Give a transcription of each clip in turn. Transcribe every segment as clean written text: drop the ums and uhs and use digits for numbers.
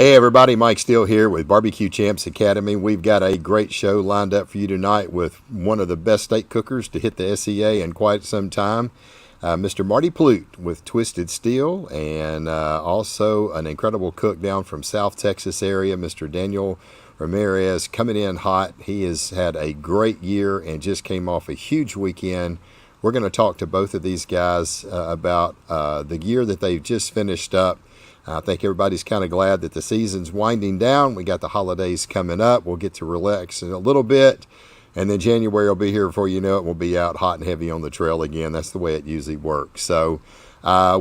Hey everybody, Mike Steele here with Barbecue Champs Academy. We've got a great show lined up for you tonight with one of the best steak cookers to hit the SEA in quite some time, Mr. Marty Plute with Twisted Steel, and also an incredible cook down from South Texas area, Mr. Daniel Ramirez, coming in hot. He has had a great year and just came off a huge weekend. We're going to talk to both of these guys about the year that they've just finished up. I think everybody's kind of glad that the season's winding down. We got the holidays coming up. We'll get to relax in a little bit. And then January will be here before you know it. We'll be out hot and heavy on the trail again. That's the way it usually works. So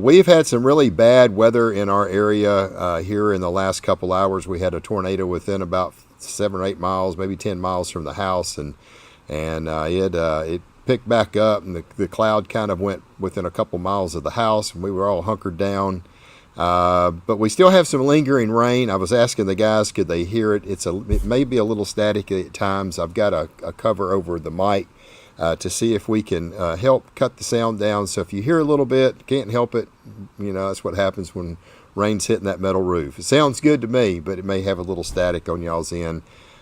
we've had some really bad weather in our area here in the last couple hours. We had a tornado within about 7 or 8 miles, maybe 10 miles from the house. And it picked back up, and the cloud kind of went within a couple miles of the house. And we were all hunkered down. But we still have some lingering rain. I was asking the guys, could they hear it? It may be a little static at times. I've got a cover over the mic to see if we can help cut the sound down. So if you hear a little bit, can't help it. You know, that's what happens when rain's hitting that metal roof. It sounds good to me, but it may have a little static on y'all's end.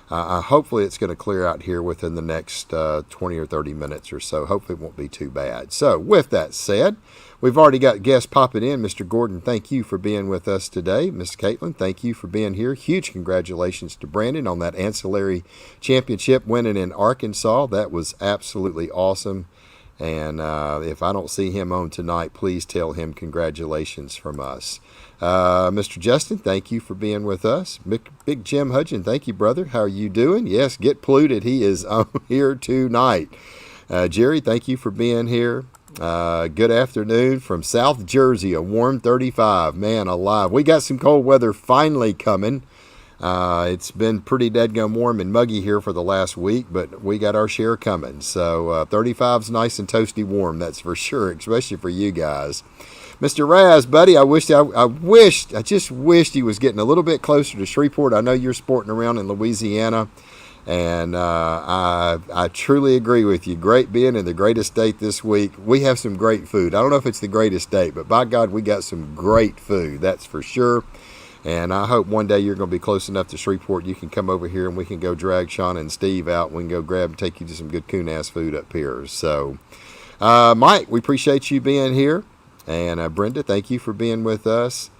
Hopefully it's going to clear out here within the next 20 or 30 minutes or so. Hopefully it won't be too bad. So with that said, we've already got guests popping in. Mr. Gordon, thank you for being with us today. Miss Caitlin, thank you for being here. Huge congratulations to Brandon on that ancillary championship winning in Arkansas. That was absolutely awesome. And if I don't see him on tonight, please tell him congratulations from us. Mr. Justin, thank you for being with us. Big Jim Hudgen, thank you, brother. How are you doing? Yes, get pluted. He is on here tonight. Jerry, thank you for being here. Good afternoon from South Jersey, a warm 35. Man alive. We got some cold weather finally coming. It's been pretty deadgum warm and muggy here for the last week, but we got our share coming. So 35's nice and toasty warm, that's for sure, especially for you guys. Mr. Raz, buddy, I just wished he was getting a little bit closer to Shreveport. I know you're sporting around in Louisiana, and I truly agree with you. Great being in the greatest state this week. We have some great food. I don't know if it's the greatest state, but by God, we got some great food, that's for sure. And I hope one day you're going to be close enough to Shreveport, you can come over here and we can go drag Sean and Steve out. We can go grab and take you to some good coon-ass food up here. So, Mike, we appreciate you being here. And Brenda, thank you for being with us.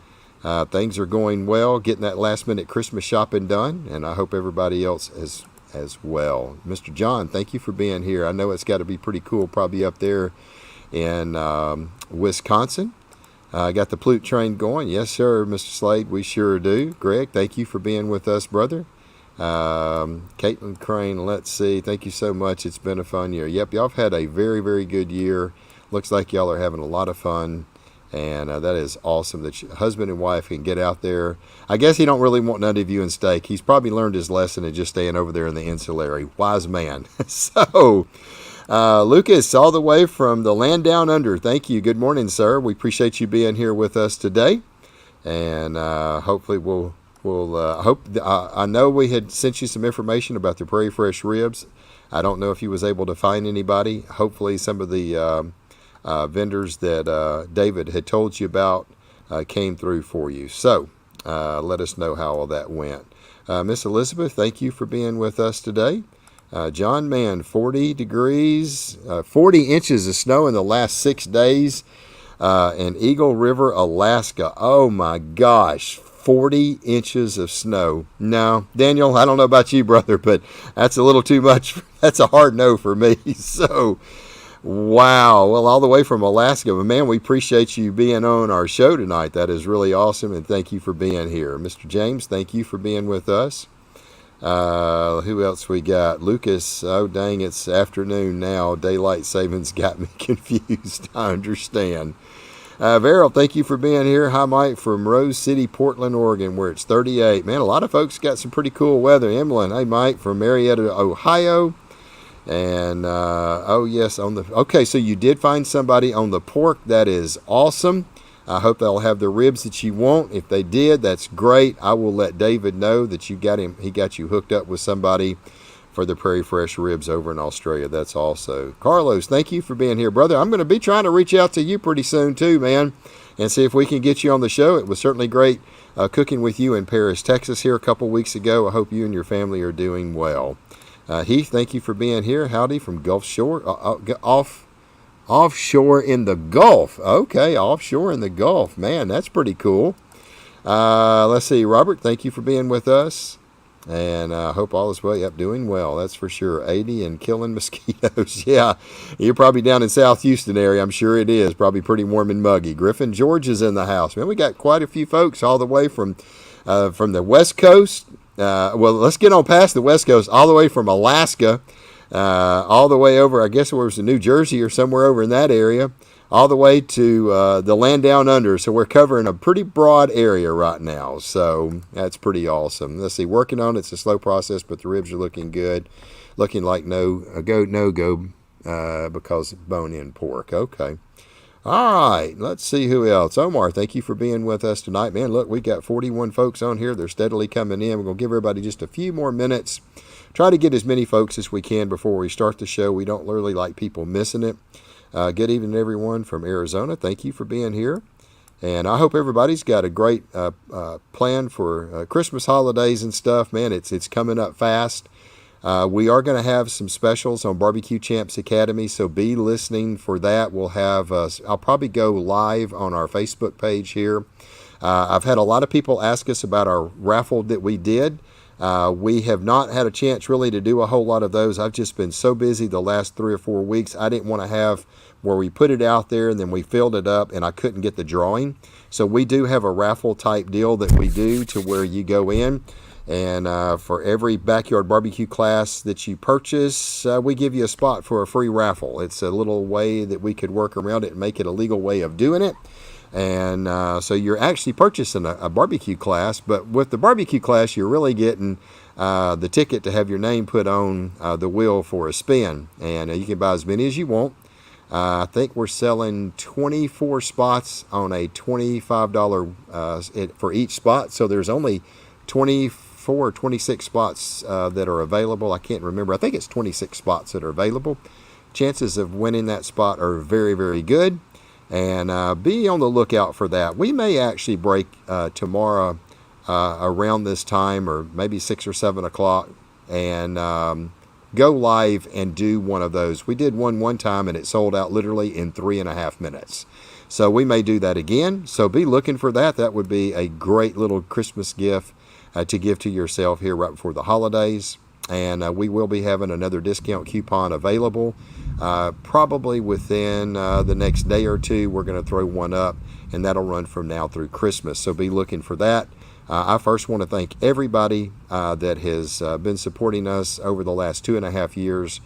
Things are going well, getting that last-minute Christmas shopping done, and I hope everybody else as well. Mr. John, thank you for being here. I know it's got to be pretty cool probably up there in Wisconsin. Got the Plute train going. Yes, sir, Mr. Slade, we sure do. Greg, thank you for being with us, brother. Caitlin Crane, let's see. Thank you so much. It's been a fun year. Yep, y'all have had a very, very good year. Looks like y'all are having a lot of fun, and that is awesome that husband and wife can get out there. I guess he don't really want none of you in steak. He's probably learned his lesson and just staying over there in the insulary. Wise man. So, Lucas, all the way from the land down under. Thank you. Good morning, sir. We appreciate you being here with us today, and hopefully I know we had sent you some information about the Prairie Fresh ribs. I don't know if he was able to find anybody. Hopefully some of the vendors that David had told you about came through for you. So let us know how all that went. Miss Elizabeth, thank you for being with us today. John Mann, 40 degrees, 40 inches of snow in the last 6 days in Eagle River, Alaska. Oh my gosh, 40 inches of snow. No, Daniel, I don't know about you, brother, but that's a little too much. That's a hard no for me. So, wow. Well, all the way from Alaska. But, man, we appreciate you being on our show tonight. That is really awesome, and thank you for being here. Mr. James, thank you for being with us. Who else we got? Lucas, oh, dang, it's afternoon now. Daylight savings got me confused. I understand. Verrill, thank you for being here. Hi, Mike, from Rose City, Portland, Oregon, where it's 38. Man, a lot of folks got some pretty cool weather. Emlyn, hey, Mike, from Marietta, Ohio. And, oh, yes, okay, so you did find somebody on the pork. That is awesome. I hope they'll have the ribs that you want. If they did, that's great. I will let David know that he got you hooked up with somebody for the Prairie Fresh ribs over in Australia. That's also. Carlos, thank you for being here, brother. I'm going to be trying to reach out to you pretty soon too, man, and see if we can get you on the show. It was certainly great cooking with you in Paris, Texas here a couple weeks ago. I hope you and your family are doing well. Heath, thank you for being here. Howdy from Gulf Shore, offshore in the Gulf. Okay, offshore in the Gulf. Man, that's pretty cool. Let's see, Robert, thank you for being with us. And I hope all is well. Yep, doing well, that's for sure. 80 and killing mosquitoes. Yeah, you're probably down in South Houston area. I'm sure it is. Probably pretty warm and muggy. Griffin George is in the house. Man, we got quite a few folks all the way from the West Coast. Well, let's get on past the West Coast, all the way from Alaska, all the way over, I guess it was in New Jersey or somewhere over in that area, all the way to the land down under. So we're covering a pretty broad area right now. So that's pretty awesome. Let's see, working on it. It's a slow process, but the ribs are looking good. Looking like no-go because bone-in pork. Okay. All right, let's see who else. Omar, thank you for being with us tonight. Man, look, we got 41 folks on here. They're steadily coming in. We're going to give everybody just a few more minutes. Try to get as many folks as we can before we start the show. We don't really like people missing it. Good evening, everyone from Arizona. Thank you for being here. And I hope everybody's got a great plan for Christmas holidays and stuff. Man, it's coming up fast. We are going to have some specials on Barbecue Champs Academy, so be listening for that. We'll have, I'll probably go live on our Facebook page here. I've had a lot of people ask us about our raffle that we did. We have not had a chance really to do a whole lot of those. I've just been so busy the last 3 or 4 weeks. I didn't want to have where we put it out there and then we filled it up and I couldn't get the drawing. So we do have a raffle type deal that we do to where you go in. And for every backyard barbecue class that you purchase, we give you a spot for a free raffle. It's a little way that we could work around it and make it a legal way of doing it. And so you're actually purchasing a barbecue class, but with the barbecue class, you're really getting the ticket to have your name put on the wheel for a spin. And you can buy as many as you want. I think we're selling 24 spots on a $25 for each spot. So there's only 24 or 26 spots that are available. I can't remember. I think it's 26 spots that are available. Chances of winning that spot are very, very good. And be on the lookout for that. We may actually break tomorrow around this time, or maybe 6 or 7 o'clock, and go live and do one of those. We did one time, and it sold out literally in 3.5 minutes. So we may do that again. So be looking for that. That would be a great little Christmas gift to give to yourself here right before the holidays. And we will be having another discount coupon available. Probably within the next day or two, we're going to throw one up, and that'll run from now through Christmas. So be looking for that. I first want to thank everybody that has been supporting us over the last 2.5 years.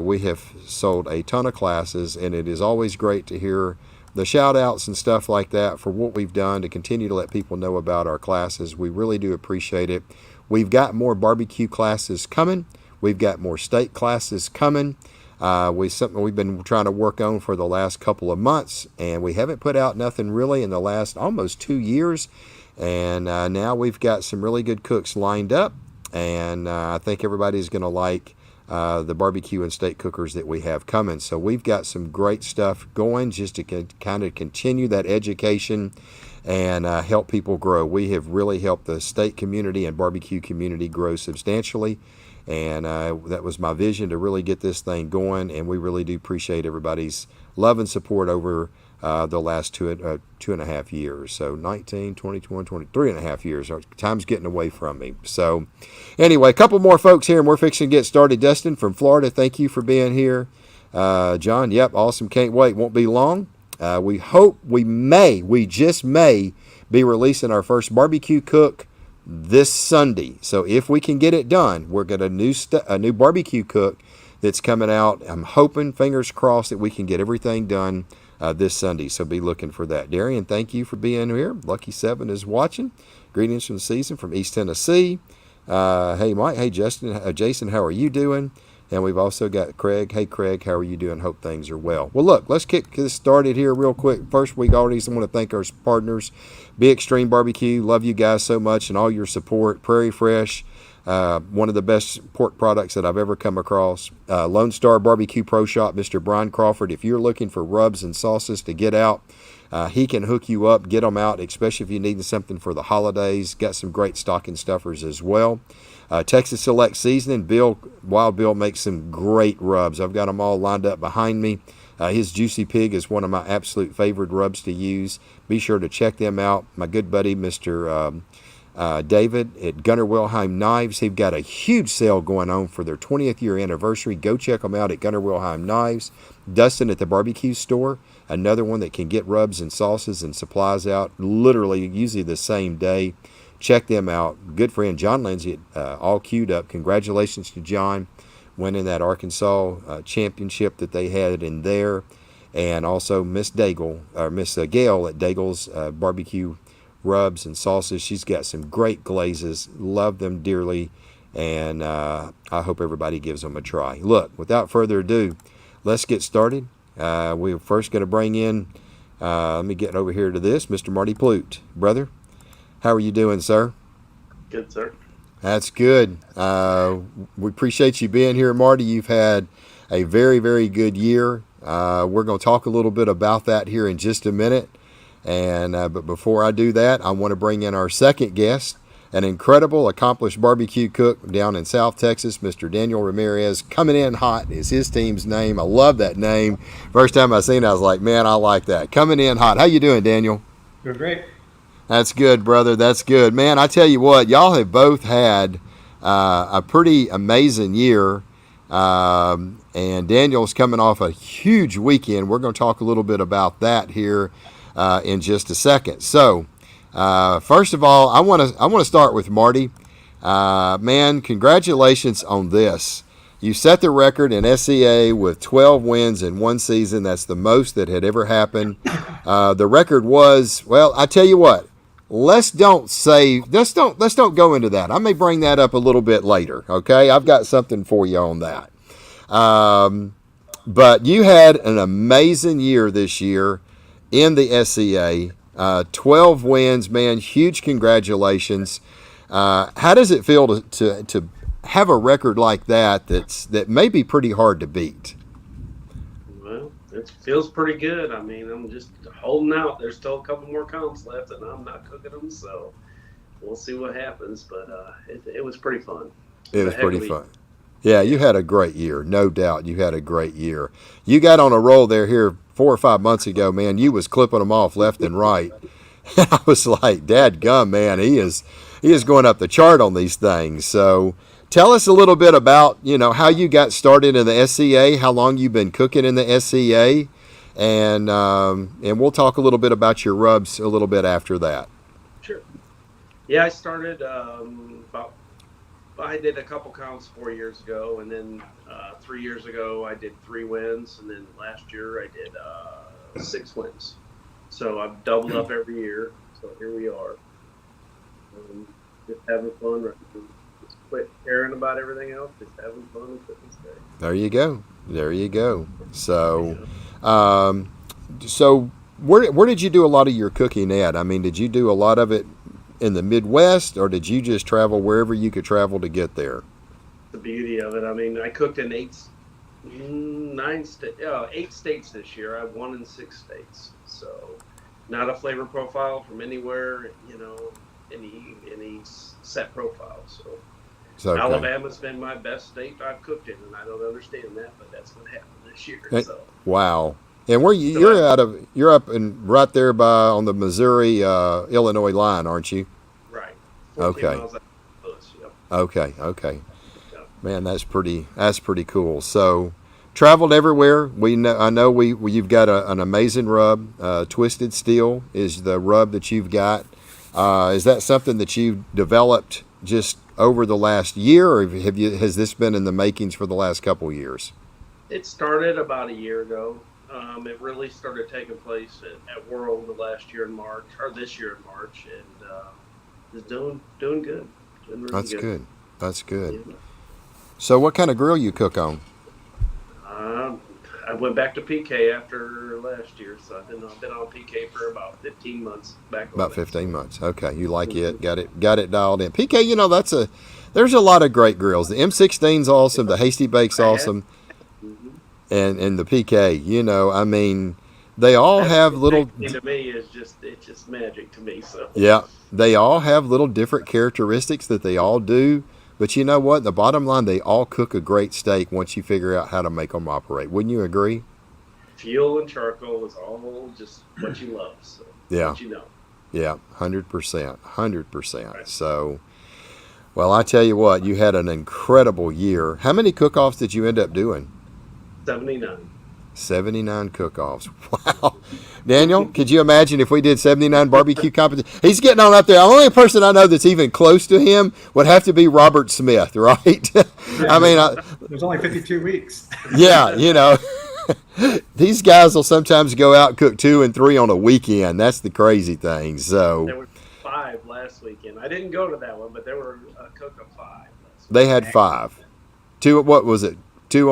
We have sold a ton of classes, and it is always great to hear the shout outs and stuff like that for what we've done to continue to let people know about our classes. We really do appreciate it. We've got more barbecue classes coming. We've got more steak classes coming. Something we've been trying to work on for the last couple of months, and we haven't put out nothing really in the last almost 2 years. And now we've got some really good cooks lined up, and I think everybody's going to like the barbecue and steak cookers that we have coming. So we've got some great stuff going just to kind of continue that education and help people grow. We have really helped the steak community and barbecue community grow substantially. And that was my vision, to really get this thing going. And we really do appreciate everybody's love and support over the last 2.5 years. So 19, 20, 21, 23.5 years. Time's getting away from me. So anyway, a couple more folks here, and we're fixing to get started. Dustin from Florida, thank you for being here. John, yep, awesome. Can't wait. Won't be long. We hope we just may be releasing our first barbecue cook this Sunday. So if we can get it done, we're got a new barbecue cook that's coming out. I'm hoping, fingers crossed, that we can get everything done this Sunday. So be looking for that. Darian, thank you for being here. Lucky 7 is watching. Greetings from the season from East Tennessee. Hey Mike, hey Justin, Jason, how are you doing? And we've also got Craig. Hey, Craig, how are you doing? Hope things are well. Well, look, let's kick this started here real quick. First, we already want to thank our partners, Be Extreme Barbecue. Love you guys so much and all your support. Prairie Fresh. One of the best pork products that I've ever come across. Lone Star Barbecue Pro Shop, Mr. Brian Crawford. If you're looking for rubs and sauces to get out, he can hook you up, get them out, especially if you need something for the holidays. Got some great stocking stuffers as well. Texas Select Seasoning. Wild Bill makes some great rubs. I've got them all lined up behind me. His Juicy Pig is one of my absolute favorite rubs to use. Be sure to check them out. My good buddy, Mr. David at Gunnar Wilhelm Knives. They've got a huge sale going on for their 20th year anniversary. Go check them out at Gunnar Wilhelm Knives. Dustin at the Barbecue Store, another one that can get rubs and sauces and supplies out literally usually the same day. Check them out. Good friend John Lindsay, all queued up. Congratulations to John winning that Arkansas championship that they had in there. And also Miss Gail at Daigle's Barbecue Rubs and Sauces. She's got some great glazes. Love them dearly. And I hope everybody gives them a try. Look, without further ado, let's get started. We're first going to bring in, let me get over here to this, Mr. Marty Plute. Brother, how are you doing, sir? Good, sir. That's good. We appreciate you being here, Marty. You've had a very, very good year. We're going to talk a little bit about that here in just a minute. And but before I do that, I want to bring in our second guest, an incredible, accomplished barbecue cook down in South Texas, Mr. Daniel Ramirez. Comin In Hot is his team's name. I love that name. First time I seen it, I was like, man, I like that. Comin In Hot. How you doing, Daniel? Doing great. That's good, brother. That's good. Man, I tell you what, y'all have both had a pretty amazing year. And Daniel's coming off a huge weekend. We're going to talk a little bit about that here in just a second. So, first of all, I want to start with Marty. Man, congratulations on this. You set the record in SCA with 12 wins in one season. That's the most that had ever happened. The record was, well, I tell you what. Let's don't go into that. I may bring that up a little bit later. Okay, I've got something for you on that. But you had an amazing year this year in the SCA. 12 wins, man. Huge congratulations. How does it feel to have a record like that may be pretty hard to beat? Well, it feels pretty good. I mean, I'm just holding out. There's still a couple more comps left, and I'm not cooking them, so we'll see what happens. But it was pretty fun. It was pretty fun. Yeah, you had a great year, no doubt. You had a great year. You got on a roll here 4 or 5 months ago, man. You was clipping them off left and right. I was like, dadgum, man, he is going up the chart on these things. So tell us a little bit about, how you got started in the SCA, how long you've been cooking in the SCA, and we'll talk a little bit about your rubs a little bit after that. Sure. Yeah, I started I did a couple counts 4 years ago, and then 3 years ago I did 3 wins, and then last year I did 6 wins. So I've doubled up every year. So here we are, just having fun. Right? Just quit caring about everything else. Just having fun and cooking steak. There you go. So, so where did you do a lot of your cooking at? I mean, did you do a lot of it in the Midwest, or did you just travel wherever you could travel to get there? The beauty of it. I mean, I cooked in 8 states this year. I've won in 6 states. So, not a flavor profile from anywhere. Any set profile. So, okay. Alabama's been my best state I've cooked in, and I don't understand that, but that's what happened this year. So. Wow. And you're up and right there on the Missouri Illinois line, aren't you? Right. Okay. Miles out of us, yep. Okay. Yep. Man, that's pretty cool. So, traveled everywhere. I know you've got an amazing rub. Twisted Steel is the rub that you've got. Is that something that you've developed just over the last year, or has this been in the makings for the last couple years? It started about a year ago. It really started taking place at World this year in March, and is doing good. Doing really good. That's good. Yeah. So, what kind of grill you cook on? I went back to PK after year, last year. So I've been on PK for about 15 months back. About 15 months. Okay, you like it? Got it dialed in. PK, there's a lot of great grills. The M16's awesome. The Hasty Bake's awesome, and the PK. I mean, they all have little. To me, it's just magic to me. So yeah, they all have little different characteristics that they all do. But you know what? The bottom line, they all cook a great steak once you figure out how to make them operate. Wouldn't you agree? Fuel and charcoal is all just what you love. So yeah. What you know. Yeah, 100%. 100%. Right. So, well, I tell you what, you had an incredible year. How many cook-offs did you end up doing? 79. 79 cook-offs. Wow. Daniel, could you imagine if we did 79 barbecue competitions? He's getting on up there. The only person I know that's even close to him would have to be Robert Smith, right? Yeah, I mean, there's only 52 weeks. Yeah, these guys will sometimes go out and cook 2 and 3 on a weekend. That's the crazy thing. So there were 5 last weekend. I didn't go to that one, but there were a cook of 5. They had 5. 2. What was it? 1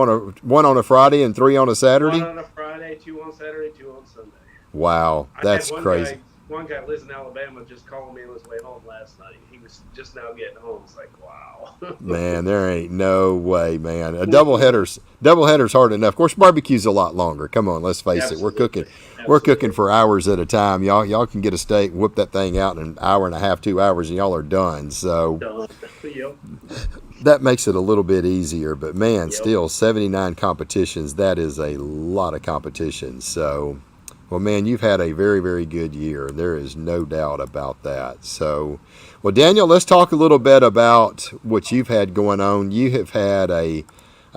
on a Friday and 3 on a Saturday. 1 on a Friday, 2 on Saturday, 2 on Sunday. Wow, that's crazy. One guy lives in Alabama, just called me on his way home last night. He was just now getting home. It's like, wow. Man, there ain't no way, man. A doubleheader's hard enough. Of course, barbecue's a lot longer. Come on, let's face it. We're cooking for hours at a time. Y'all can get a steak, whip that thing out in an hour and a half, 2 hours, and y'all are done. So Yep. That makes it a little bit easier. But man, still 79 competitions. That is a lot of competitions. So. Well, man, you've had a very, very good year. There is no doubt about that. So, well, Daniel, let's talk a little bit about what you've had going on. You have had a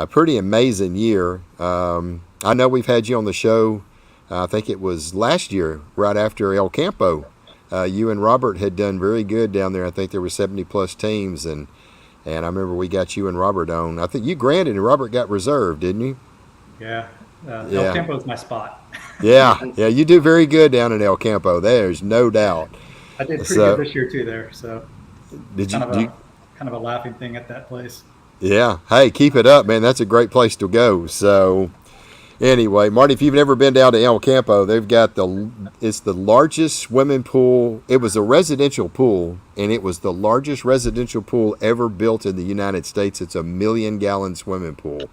pretty amazing year. I know we've had you on the show, I think it was last year, right after El Campo. You and Robert had done very good down there. I think there were 70-plus teams, and I remember we got you and Robert on. I think you granted and Robert got reserved, didn't you? Yeah. El Campo is my spot. Yeah, you do very good down in El Campo. There's no doubt. I did pretty good this year too there. So did kind of a laughing thing at that place. Yeah. Hey, keep it up, man. That's a great place to go. So anyway, Marty, if you've never been down to El Campo, they've got it's the largest swimming pool. It was a residential pool, and it was the largest residential pool ever built in the United States. It's a 1 million-gallon swimming pool.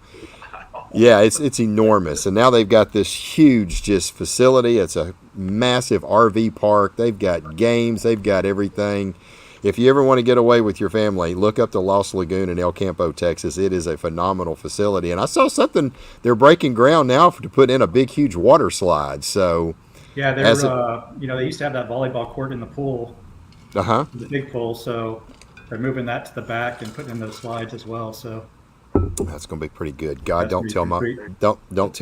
Yeah, it's enormous. And now they've got this huge just facility. It's a massive RV park. They've got games. They've got everything. If you ever want to get away with your family, look up the Lost Lagoon in El Campo, Texas. It is a phenomenal facility. And I saw something, they're breaking ground now to put in a big, huge water slide. So yeah, they used to have that volleyball court in the pool, the big pool. So they're moving that to the back and putting in those slides as well. So that's going to be pretty good. God, don't tell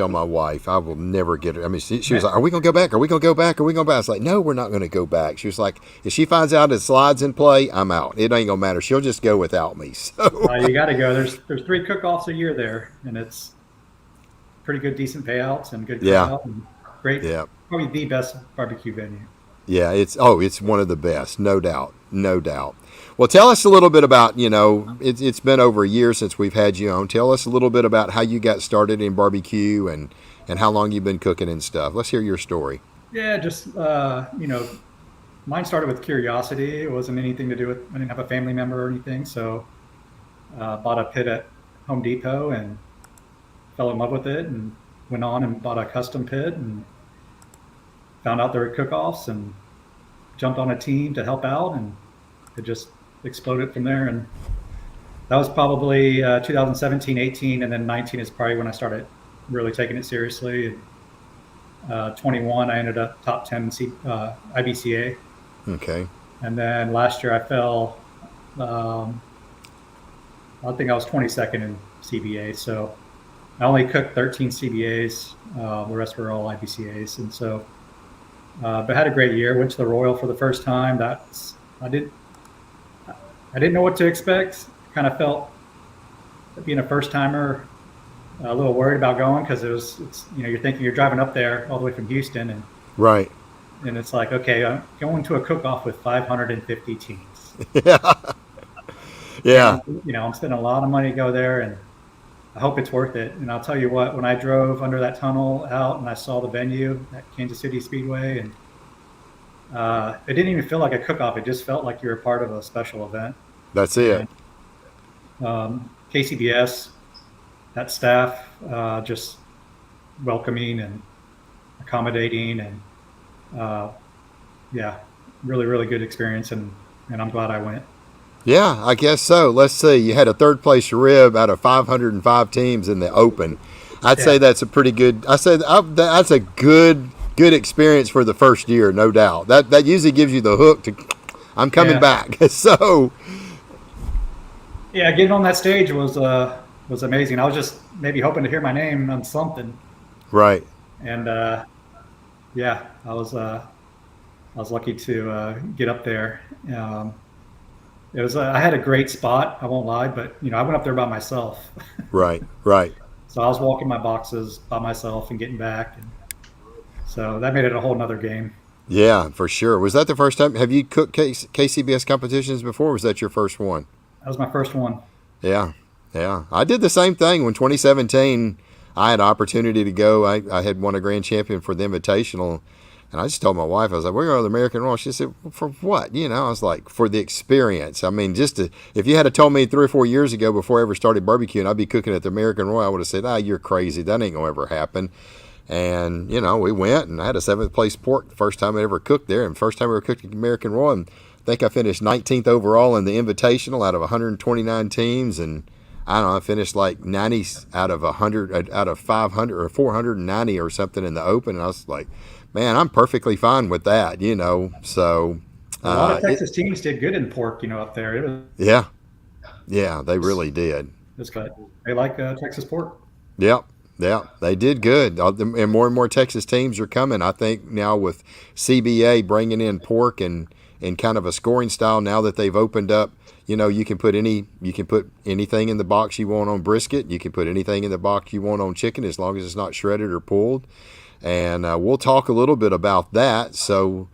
my wife. I will never get her. I mean, she was like, "Are we going to go back? Are we going to go back? Are we going to go back?" I was like, "No, we're not going to go back." She was like, "If she finds out it slides in play, I'm out. It ain't going to matter. She'll just go without me." So you got to go. There's 3 cook-offs a year there, and it's pretty good, decent payouts and good crowd and great. Yeah, probably the best barbecue venue. Yeah, it's one of the best, no doubt. Well, tell us a little bit about, it's been over a year since we've had you on. Tell us a little bit about how you got started in barbecue and how long you've been cooking and stuff. Let's hear your story. Yeah, just, mine started with curiosity. It wasn't anything to do with, I didn't have a family member or anything. So bought a pit at Home Depot and fell in love with it and went on and bought a custom pit and found out there were cook-offs and jumped on a team to help out, and it just exploded from there. And that was probably 2017, 18, and then 19 is probably when I started really taking it seriously. 21, I ended up top 10 IBCA. Okay. And then last year I fell, I think I was 22nd in CBA. So I only cooked 13 CBAs. The rest were all IBCAs. And so, but had a great year. Went to the Royal for the first time. I didn't know what to expect. Kind of felt, being a first timer, a little worried about going because you're thinking you're driving up there all the way from Houston and right. And it's like, okay, I'm going to a cook-off with 550 teams. Yeah. And, I'm spending a lot of money to go there, and I hope it's worth it. And I'll tell you what, when I drove under that tunnel out and I saw the venue at Kansas City Speedway, and it didn't even feel like a cook-off. It just felt like you were part of a special event. That's it. And, KCBS, that staff, just welcoming and accommodating, and yeah, really, really good experience, and I'm glad I went. Yeah, I guess so. Let's see. You had a third place rib out of 505 teams in the Open. I'd say that's a pretty good. I say that's a good experience for the first year, no doubt. That usually gives you the hook to, I'm coming back. So. Yeah, getting on that stage was amazing. I was just maybe hoping to hear my name on something. Right. And yeah, I was lucky to get up there. It was I had a great spot, I won't lie, but I went up there by myself. Right. So I was walking my boxes by myself and getting back, and so that made it a whole nother game. Yeah, for sure. Was that the first time? Have you cooked KCBS competitions before? Or was that your first one? That was my first one. Yeah. I did the same thing when 2017. I had an opportunity to go. I had won a grand champion for the Invitational. And I just told my wife, I was like, we're going to the American Royal. She said, for what? I was like, for the experience. I mean, if you had told me 3 or 4 years ago before I ever started barbecuing, I'd be cooking at the American Royal, I would have said, you're crazy. That ain't going to ever happen. And, we went, and I had a 7th place pork the first time I ever cooked there, and first time I ever cooked at the American Royal. And I think I finished 19th overall in the Invitational out of 129 teams. And I don't know, I finished like 90 out of 100, out of 500 or 490 or something in the Open. And I was like, man, I'm perfectly fine with that, So a lot of Texas teams did good in pork, up there. It was, yeah, they really did. It's good. They like Texas pork. Yeah, they did good, and more Texas teams are coming. I think now with CBA bringing in pork and kind of a scoring style now that they've opened up. You can put anything in the box you want on brisket. You can put anything in the box you want on chicken as long as it's not shredded or pulled. And we'll talk a little bit about that. So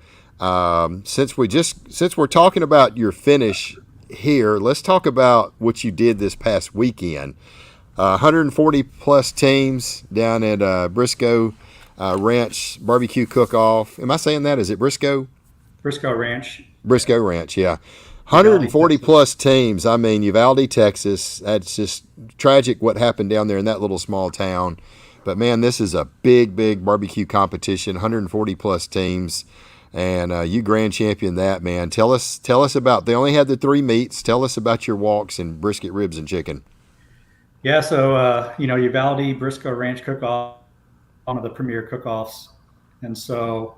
since we're talking about your finish here, let's talk about what you did this past weekend. 140 plus teams down at Briscoe Ranch Barbecue Cook-Off. Am I saying that? Is it Briscoe? Briscoe Ranch. Briscoe Ranch, yeah. 140 plus teams. I mean, Uvalde, Texas. That's just tragic what happened down there in that little small town. But, man, this is a big barbecue competition, 140 plus teams. And you grand champion that, man. Tell us about, they only had the 3 meats. Tell us about your walks and brisket, ribs, and chicken. Yeah, so, Uvalde Briscoe Ranch Cook-Off, one of the premier cook-offs. And so,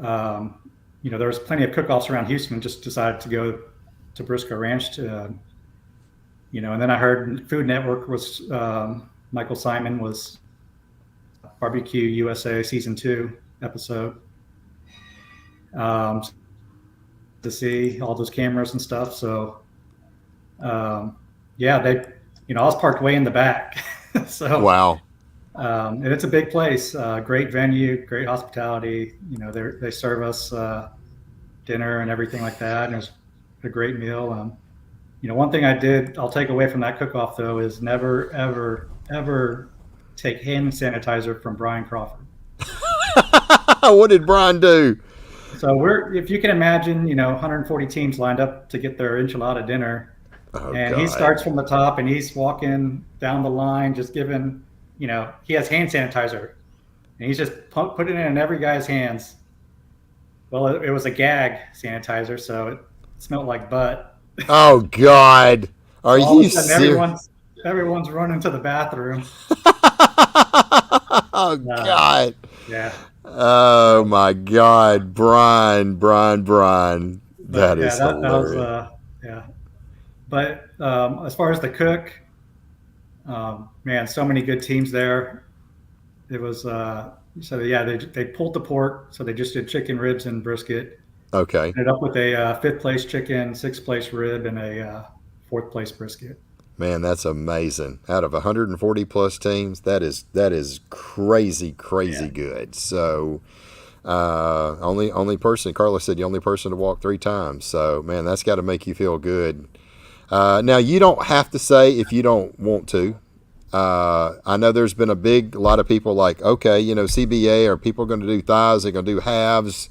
there was plenty of cook-offs around Houston, just decided to go to Briscoe Ranch to, and then I heard Food Network was, Michael Simon was Barbecue USA Season 2 episode. To see all those cameras and stuff. So, they, I was parked way in the back. So wow. And it's a big place, great venue, great hospitality. They serve us dinner and everything like that. And it was a great meal. One thing I'll take away from that cook-off though is never, ever take hand sanitizer from Brian Crawford. What did Brian do? So if you can imagine, 140 teams lined up to get their enchilada dinner. Oh, and God. He starts from the top and he's walking down the line, just giving, he has hand sanitizer and he's just putting it in every guy's hands. Well, it was a gag sanitizer, so it smelled like butt. Oh God. Are you serious? Everyone's running to the bathroom. Oh God. Yeah. Oh my God, Brian. That is hilarious. That was, But as far as the cook, man, so many good teams there. It was they pulled the pork, so they just did chicken, ribs, and brisket. Okay. Ended up with a 5th place chicken, 6th place rib, and a 4th place brisket. Man, that's amazing. Out of 140 plus teams, that is crazy good. So, only person, Carlos said, the only person to walk 3 times. So, man, that's got to make you feel good. Now, you don't have to say if you don't want to. I know there's been a lot of people like, okay, CBA, are people going to do thighs? They're going to do halves.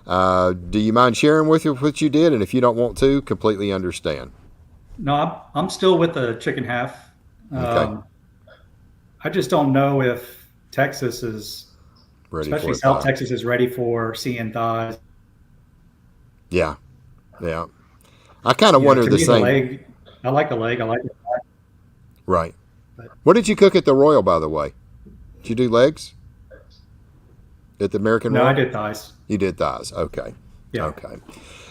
Do you mind sharing with you what you did? And if you don't want to, completely understand. No, I'm still with the chicken half. Okay. I just don't know if Texas is, Ready especially for South thigh. Texas, is ready for seeing thighs. Yeah. Yeah. I kind of wonder To the me, the same. leg, I like the leg. I like the thigh. Right. But What did you cook at the Royal, by the way? Did you do legs at the American no, I Royal? did thighs. You did thighs. Okay. Yeah. Okay.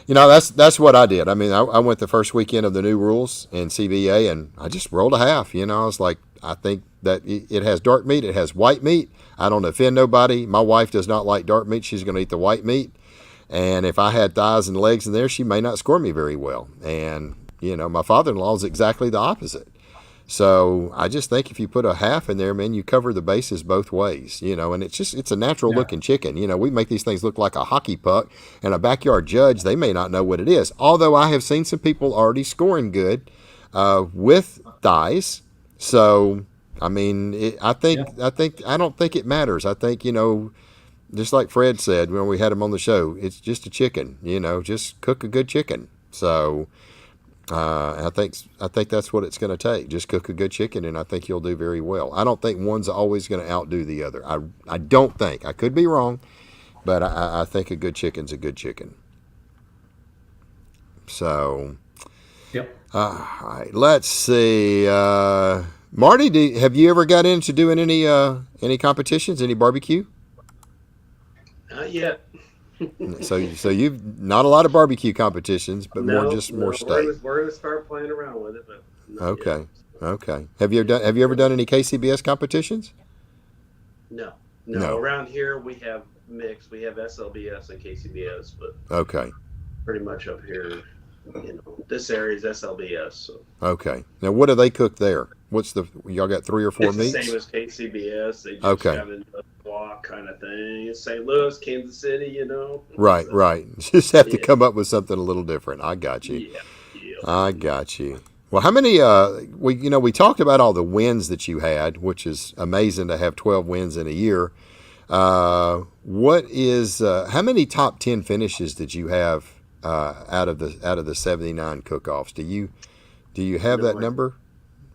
That's what I did. I mean, I went the first weekend of the new rules in CBA, and I just rolled a half. I was like, I think that it has dark meat, it has white meat. I don't offend nobody. My wife does not like dark meat. She's going to eat the white meat. And if I had thighs and legs in there, she may not score me very well. And, my father-in-law is exactly the opposite. So I just think if you put a half in there, man, you cover the bases both ways, and it's a natural Yeah. looking chicken. We make these things look like a hockey puck, and a backyard judge, they may not know what it is. Although I have seen some people already scoring good with thighs. So, I mean, I don't think it matters. I think, just like Fred said when we had him on the show, it's just a chicken, just cook a good chicken. So, I think that's what it's going to take. Just cook a good chicken, and I think you'll do very well. I don't think one's always going to outdo the other. I don't think. I could be wrong, but I think a good chicken's a good chicken. So, Yep. all right, let's see. Marty, have you ever got into doing any competitions, any barbecue? Not yet. So you've not a lot of barbecue competitions, but more steak. We're gonna start playing around with it, but not Okay. yet. Okay. Have you ever done any KCBS competitions? No. No. Around here we have mixed. We have SLBS and KCBS, but Okay. pretty much up here, this area is SLBS. So Okay. Now, what do they cook there? Y'all got 3 or 4 it's meats? the same as KCBS. They just Okay. have a block kind of thing. St. Louis, Kansas City, Right, So, right. Just have to yeah. come up with something a little different. I got you. Yeah. I got you. Well, how many? We talked about all the wins that you had, which is amazing to have 12 wins in a year. How many top 10 finishes did you have out of the 79 cook-offs? Do you have that number?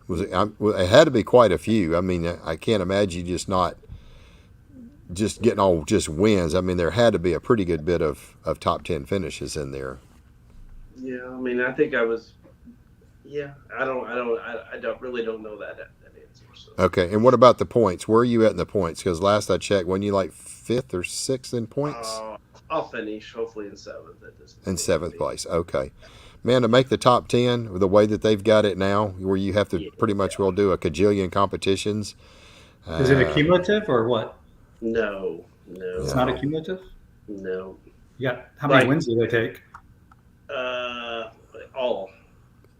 It had to be quite a few. I mean, I can't imagine you just getting all just wins. I mean, there had to be a pretty good bit of top 10 finishes in there. Yeah, I mean, I think I was. Yeah, I really don't know that answer. So. Okay, and what about the points? Where are you at in the points? Because last I checked, when you like 5th or 6th in points? I'll finish hopefully in 7th at this point. In 7th place. Okay. Man, to make the top 10 the way that they've got it now, where you have to pretty much do a cajillion competitions. Is it a cumulative or what? No. It's not a cumulative? No. Yeah. How many wins do they take? All.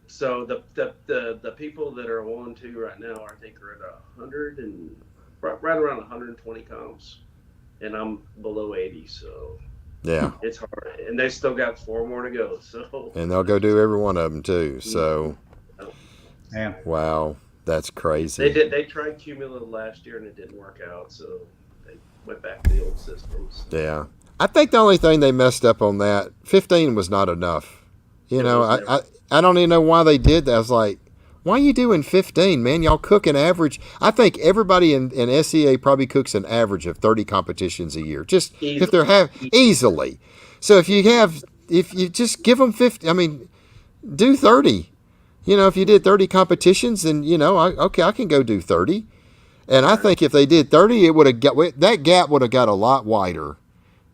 So the people that are 1-2 right now, I think, are at 100 and right around 120 comps, and I'm below 80. So yeah, it's hard, and they still got 4 more to go. So and they'll go do every one of them too. So, man, wow, that's crazy. They tried cumulative last year and it didn't work out, so they went back to the old systems. Yeah, I think the only thing they messed up on that 15 was not enough. I don't even know why they did that. I was like, why are you doing 15, man? Y'all cook an average. I think everybody in SEA probably cooks an average of 30 competitions a year. Just Easily. if they're easily. So if you just give them 50, I mean, do 30. If you did 30 competitions, then, I can go do 30. And I think if they did 30, that gap would have got a lot wider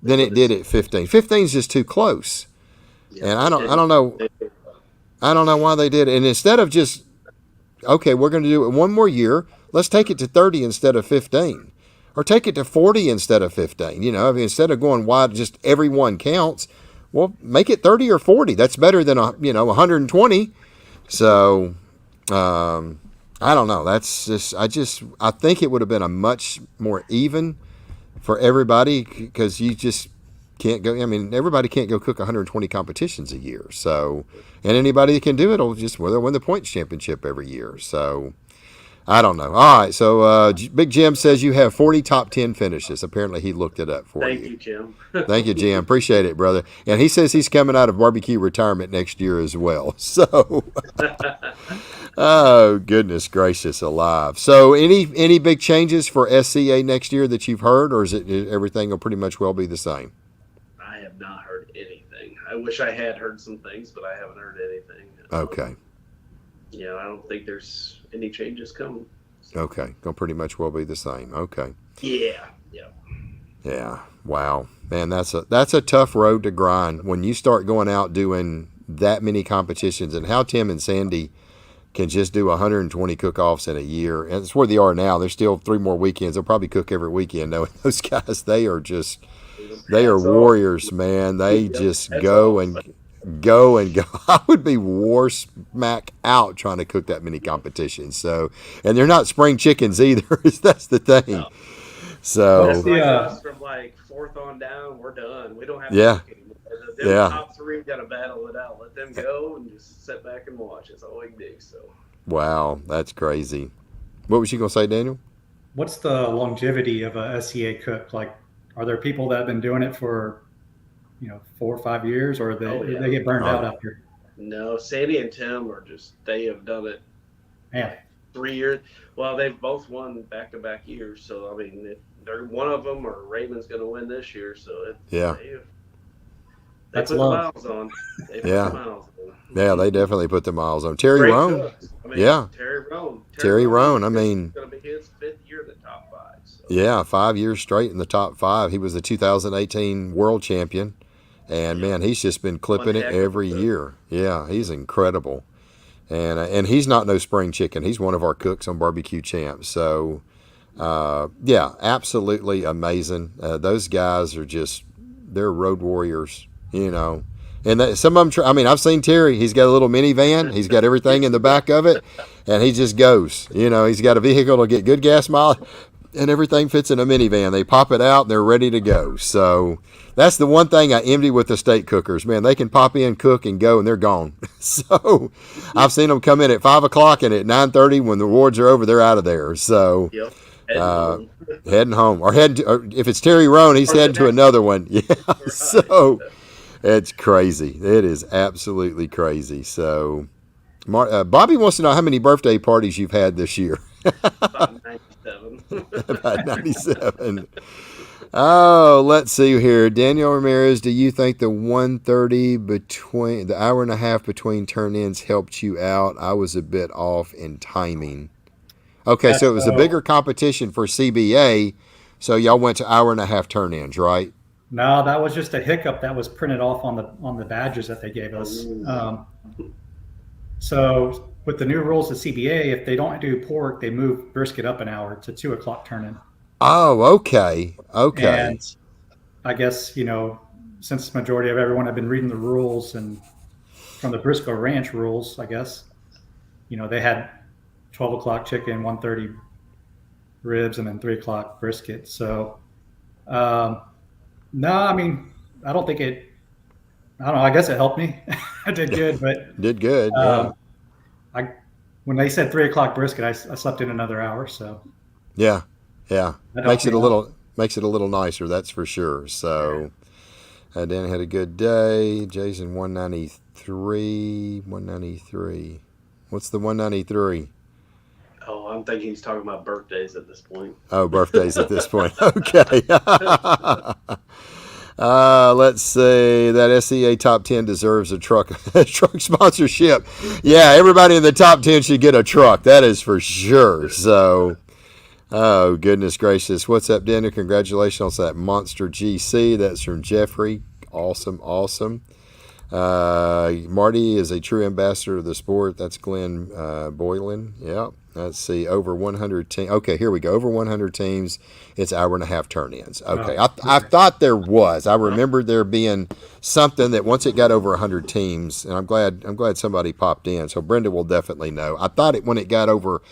than it did at 15. 15 is just too close. Yeah, and I don't know why they did it. And instead of just, okay, we're going to do it one more year, let's take it to 30 instead of 15. Or take it to 40 instead of 15. Instead of going wide, just every one counts, well, make it 30 or 40. That's better than 120. So, I don't know. That's just, I think it would have been a much more even for everybody, because you just can't go. I mean, everybody can't go cook 120 competitions a year. So, and anybody that can do it will just win the points championship every year. So, I don't know. All right, so Big Jim says you have 40 top 10 finishes. Apparently, he looked it up for you. Thank you, Jim. Thank you, Jim. Appreciate it, brother. And he says he's coming out of barbecue retirement next year as well. So, oh goodness gracious alive! So, any big changes for SCA next year that you've heard, or is it everything will pretty much well be the same? I have not heard anything. I wish I had heard some things, but I haven't heard anything. Okay. Yeah, I don't think there's any changes coming. Okay, gonna pretty much well be the same. Okay. Yeah. Yeah. Wow, man, that's a tough road to grind when you start going out doing that many competitions, and how Tim and Sandy can just do 120 cook-offs in a year, and it's where they are now. There's still 3 more weekends. They'll probably cook every weekend. Knowing those guys, they are warriors, man. They just go and go. I would be war smack out trying to cook that many competitions. So, and they're not spring chickens either. That's the thing. No. So us from like 4th on down, we're done. We don't have to cook anymore. The top 3 got to battle it out. Let them go and just sit back and watch. That's all we can do. So. Wow, that's crazy. What was you gonna say, Daniel? What's the longevity of a SCA cook? Like, are there people that have been doing it for 4 or 5 years, or they get burned out after? No, Sandy and Tim they have done it. Man. 3 years. Well, they've both won back-to-back years. So, I mean, they're one of them, or Raymond's going to win this year. So, they put the miles on. Yeah, they definitely put the miles on. Terry Roan. Terry Roan. I mean, it's going to be his 5th year in the top 5. So. Yeah, 5 years straight in the top 5. He was the 2018 world champion. And, man, he's just been clipping it every year. Yeah, he's incredible. And he's not no spring chicken. He's one of our cooks on Barbecue Champs. So, absolutely amazing. Those guys are they're road warriors, And some of them, I've seen Terry. He's got a little minivan. He's got everything in the back of it. And he just goes. He's got a vehicle to get good gas mileage. And everything fits in a minivan. They pop it out and they're ready to go. So that's the one thing I envy with the steak cookers. Man, they can pop in, cook, and go, and they're gone. So I've seen them come in at 5 o'clock, and at 9:30 when the awards are over, they're out of there. So heading home. Or if it's Terry Roan, he's heading to another one. Yeah. Right. So it's crazy. It is absolutely crazy. So Bobby wants to know how many birthday parties you've had this year. About 97. About 97. Oh, let's see here. Daniel Ramirez, do you think the 1:30 between the hour and a half between turn-ins helped you out? I was a bit off in timing. Okay, so it was a bigger competition for CBA, so y'all went to hour and a half turn-ins, right? No, that was just a hiccup that was printed off on the badges that they gave us. So with the new rules of CBA, if they don't do pork, they move brisket up an hour to 2 o'clock turn-in. Oh, okay. And I guess, since the majority of everyone have been reading the rules and from the Briscoe Ranch rules, I guess, they had 12 o'clock chicken, 1:30 ribs, and then 3 o'clock brisket. So, no, I don't think I don't know. I guess it helped me. I did good, but did good. When they said 3 o'clock brisket, I slept in another hour. So yeah, makes it a little nicer. That's for sure. So Dan had a good day. Jason 193. What's the 193? Oh, I'm thinking he's talking about birthdays at this point. Oh, birthdays at this point. Okay. Let's see. That SCA top 10 deserves a truck sponsorship. Yeah, everybody in the top 10 should get a truck. That is for sure. So, oh, goodness gracious. What's up, Daniel? Congratulations on that Monster GC. That's from Jeffrey. Awesome. Marty is a true ambassador of the sport. That's Glenn Boylan. Yep. Let's see. Over 100 teams. Okay, here we go. Over 100 teams. It's hour and a half turn-ins. Okay. I thought there was. I remembered there being something that once it got over 100 teams, and I'm glad somebody popped in. So Brenda will definitely know. I thought when it got over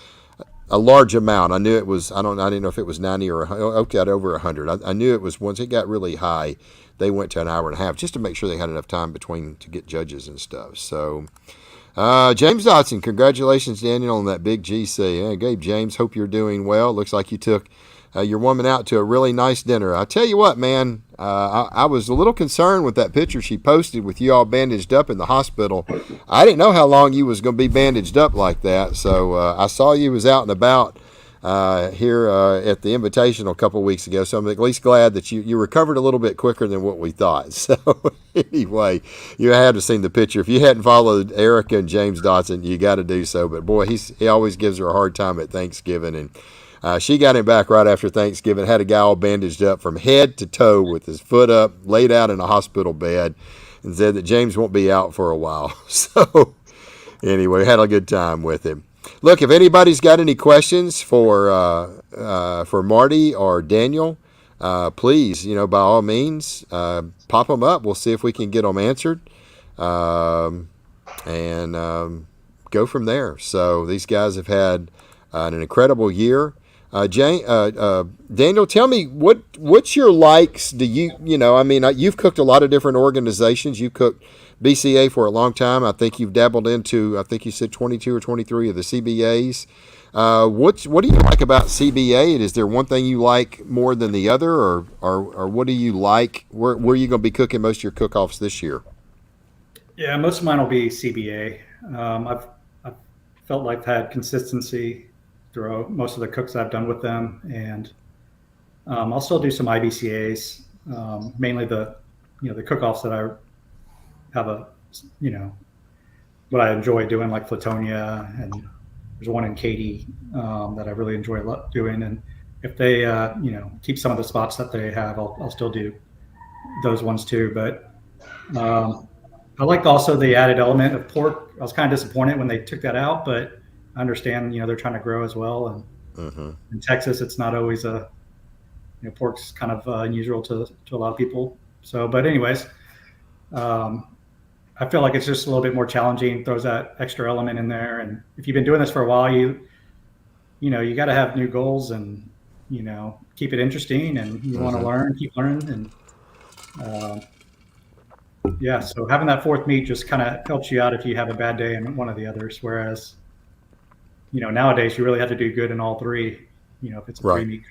a large amount, I knew it was. I didn't know if it was 90 or 100. Oh, it got over 100. I knew it was once it got really high. They went to an hour and a half just to make sure they had enough time between to get judges and stuff. So, James Dotson, congratulations, Daniel, on that big GC. Yeah, Gabe James, hope you're doing well. Looks like you took your woman out to a really nice dinner. I tell you what, man, I was a little concerned with that picture she posted with you all bandaged up in the hospital. I didn't know how long you was going to be bandaged up like that, so I saw you was out and about here at the Invitational a couple of weeks ago, so I'm at least glad that you recovered a little bit quicker than what we thought. So anyway, you had to have seen the picture. If you hadn't followed Erica and James Dotson, you got to do so. But boy, he always gives her a hard time at Thanksgiving, and she got him back right after Thanksgiving, had a guy all bandaged up from head to toe with his foot up, laid out in a hospital bed, and said that James won't be out for a while. So anyway, had a good time with him. Look, if anybody's got any questions for Marty or Daniel, please, by all means, pop them up. We'll see if we can get them answered, and go from there. So these guys have had an incredible year. Daniel, tell me what's your likes? Do you've cooked a lot of different organizations. You cooked BCA for a long time. I think you've dabbled into, I think you said 22 or 23 of the CBAs. What do you like about CBA? Is there one thing you like more than the other, or what do you like? Where are you going to be cooking most of your cook-offs this year? Yeah, most of mine will be CBA. I've felt like I've had consistency through most of the cooks I've done with them, and I'll still do some IBCAs, mainly the cook-offs that I have what I enjoy doing, like Flatonia, and there's one in Katy that I really enjoy doing. And if they keep some of the spots that they have, I'll still do those ones too. But I like also the added element of pork. I was kind of disappointed when they took that out, but I understand they're trying to grow as well. And in Texas, it's not always pork's kind of unusual to a lot of people. So, but anyways, I feel like it's just a little bit more challenging, throws that extra element in there. And if you've been doing this for a while, you got to have new goals and, keep it interesting, and you want to keep learning. And so having that fourth meat just kind of helps you out if you have a bad day in one of the others. Whereas, nowadays you really have to do good in all three, if it's a three meat.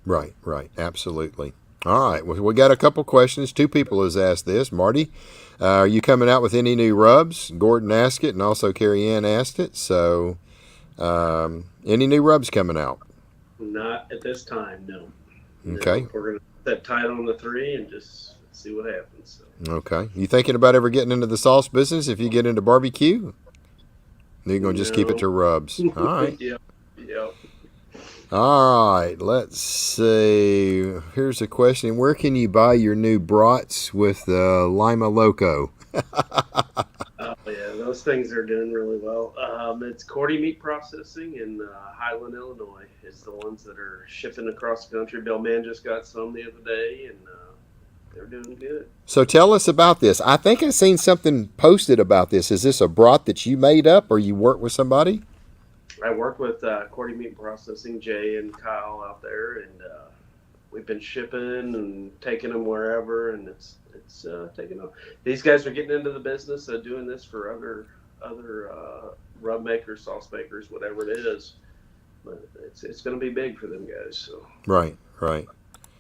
Right. Absolutely. All right. Well, we got a couple questions. Two people has asked this. Marty, are you coming out with any new rubs? Gordon asked it, and also Carrie Ann asked it. So, any new rubs coming out? Not at this time, no. Okay. No, we're going to set tight on the 3 and just see what happens. So. Okay. You thinking about ever getting into the sauce business if you get into barbecue? You're going to just keep it to rubs. All right. Yep. All right, let's see. Here's a question. Where can you buy your new brats with Lima Loco? Oh, yeah, those things are doing really well. It's Cordy Meat Processing in Highland, Illinois. It's the ones that are shipping across the country. Bill Mann just got some the other day, and they're doing good. So tell us about this. I think I've seen something posted about this. Is this a brat that you made up, or you work with somebody? I work with Cordy Meat Processing, Jay and Kyle out there, and we've been shipping and taking them wherever, and it's taking off. These guys are getting into the business of doing this for other rub makers, sauce makers, whatever it is. But it's going to be big for them guys. So Right.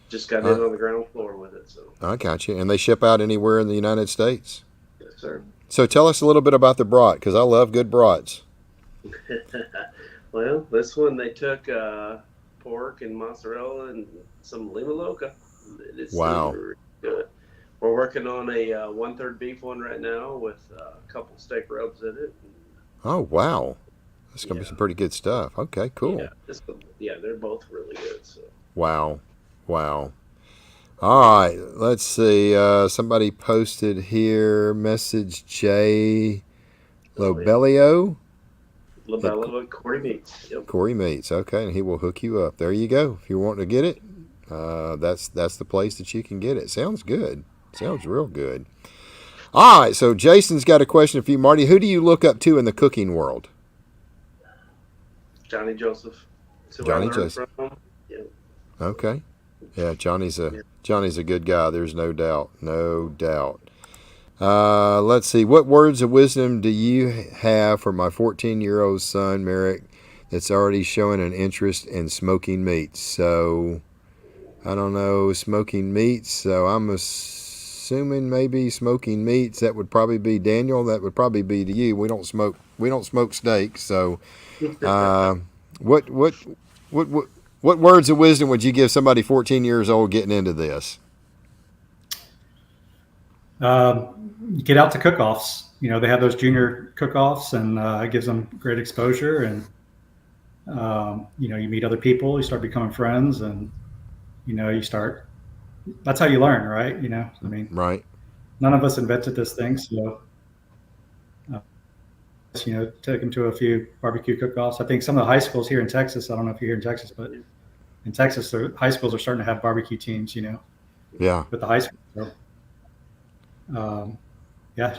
Just got in on the ground floor with it. So I got you. And they ship out anywhere in the United States? Yes, sir. So tell us a little bit about the brat, because I love good brats. Well, this one they took pork and mozzarella and some Lima Loca. It's wow. Really good. We're working on a 1/3 beef one right now with a couple steak rubs in it. Oh, wow. That's going to be some pretty good stuff. Okay, cool. Yeah, they're both really good. So. Wow. All right, let's see. Somebody posted here, message Jay Lobelio. Lobelio at Corey Meats. Yep. Corey Meats, okay, and he will hook you up. There you go. If you want to get it, that's the place that you can get it. Sounds good. Sounds real good. All right, so Jason's got a question for you, Marty. Who do you look up to in the cooking world? Johnny Joseph. Johnny Joseph. Yep. Okay. Yeah, Johnny's a good guy. There's no doubt. Let's see. What words of wisdom do you have for my 14-year-old son, Merrick, that's already showing an interest in smoking meats? So, I don't know, smoking meats. So, I'm assuming maybe smoking meats. That would probably be Daniel. That would probably be to you. We don't smoke. We don't smoke steaks. So, what words of wisdom would you give somebody 14 years old getting into this? Get out to cook-offs. They have those junior cook-offs, and it gives them great exposure. And you meet other people, you start becoming friends, and you start. That's how you learn, right? Right. None of us invented this thing, so take them to a few barbecue cook-offs. I think some of the high schools here in Texas. I don't know if you're here in Texas, but in Texas, the high schools are starting to have barbecue teams. Yeah. With the high school. So,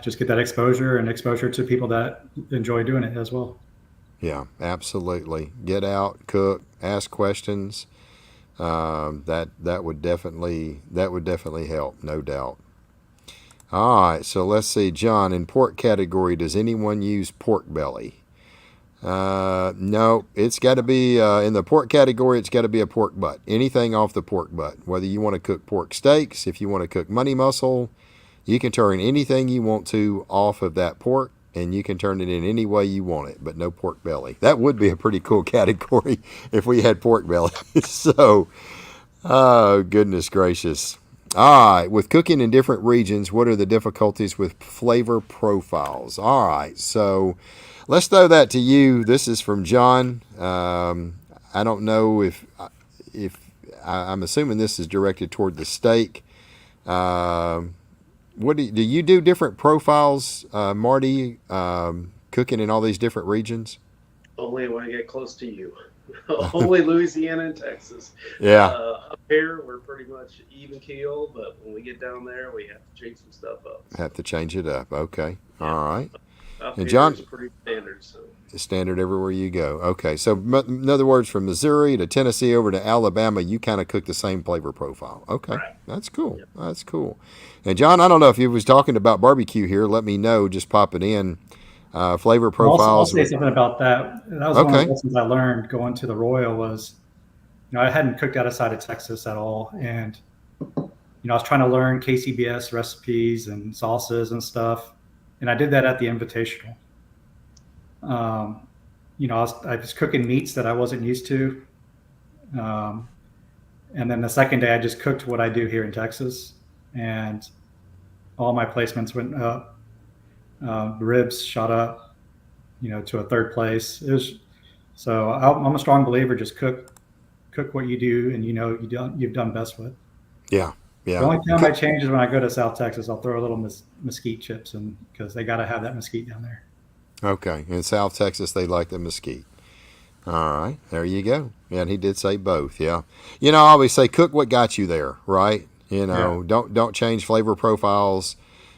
just get that exposure to people that enjoy doing it as well. Yeah, absolutely. Get out, cook, ask questions. That would definitely help, no doubt. All right, so let's see, John. In pork category, does anyone use pork belly? No, it's got to be in the pork category. It's got to be a pork butt. Anything off the pork butt. Whether you want to cook pork steaks, if you want to cook money muscle. You can turn anything you want to off of that pork, and you can turn it in any way you want it, but no pork belly. That would be a pretty cool category if we had pork belly. So, oh, goodness gracious. All right, with cooking in different regions, what are the difficulties with flavor profiles? All right, so let's throw that to you. This is from John. I don't know if I'm assuming this is directed toward the steak. What do you do different profiles, Marty, cooking in all these different regions? Only when I get close to you. Only Louisiana and Texas. Yeah. Up here, we're pretty much even keel, but when we get down there, we have to change some stuff up. Have to change it up. Okay. Yeah. All right. Up and here John, is pretty standard. So. Standard everywhere you go. Okay. So, in other words, from Missouri to Tennessee over to Alabama, you kind of cook the same flavor profile. Okay. Right. That's cool. Yep. That's cool. And John, I don't know if you was talking about barbecue here. Let me know. Just pop it in. Flavor profiles. I'll say something about that. That was one of the lessons I learned going to the Royal was, I hadn't cooked outside of Texas at all. And, I was trying to learn KCBS recipes and sauces and stuff. And I did that at the Invitational. I was cooking meats that I wasn't used to. And then the second day I just cooked what I do here in Texas, and all my placements went up. Ribs shot up, to a third place. So I'm a strong believer. Just cook what you do, and you've done best with. Yeah, yeah. The only time I change is when I go to South Texas. I'll throw a little mesquite chips in because they got to have that mesquite down there. Okay, in South Texas they like the mesquite. All right, there you go. Yeah, and he did say both. Yeah, I always say cook what got you there, right? Don't change flavor profiles.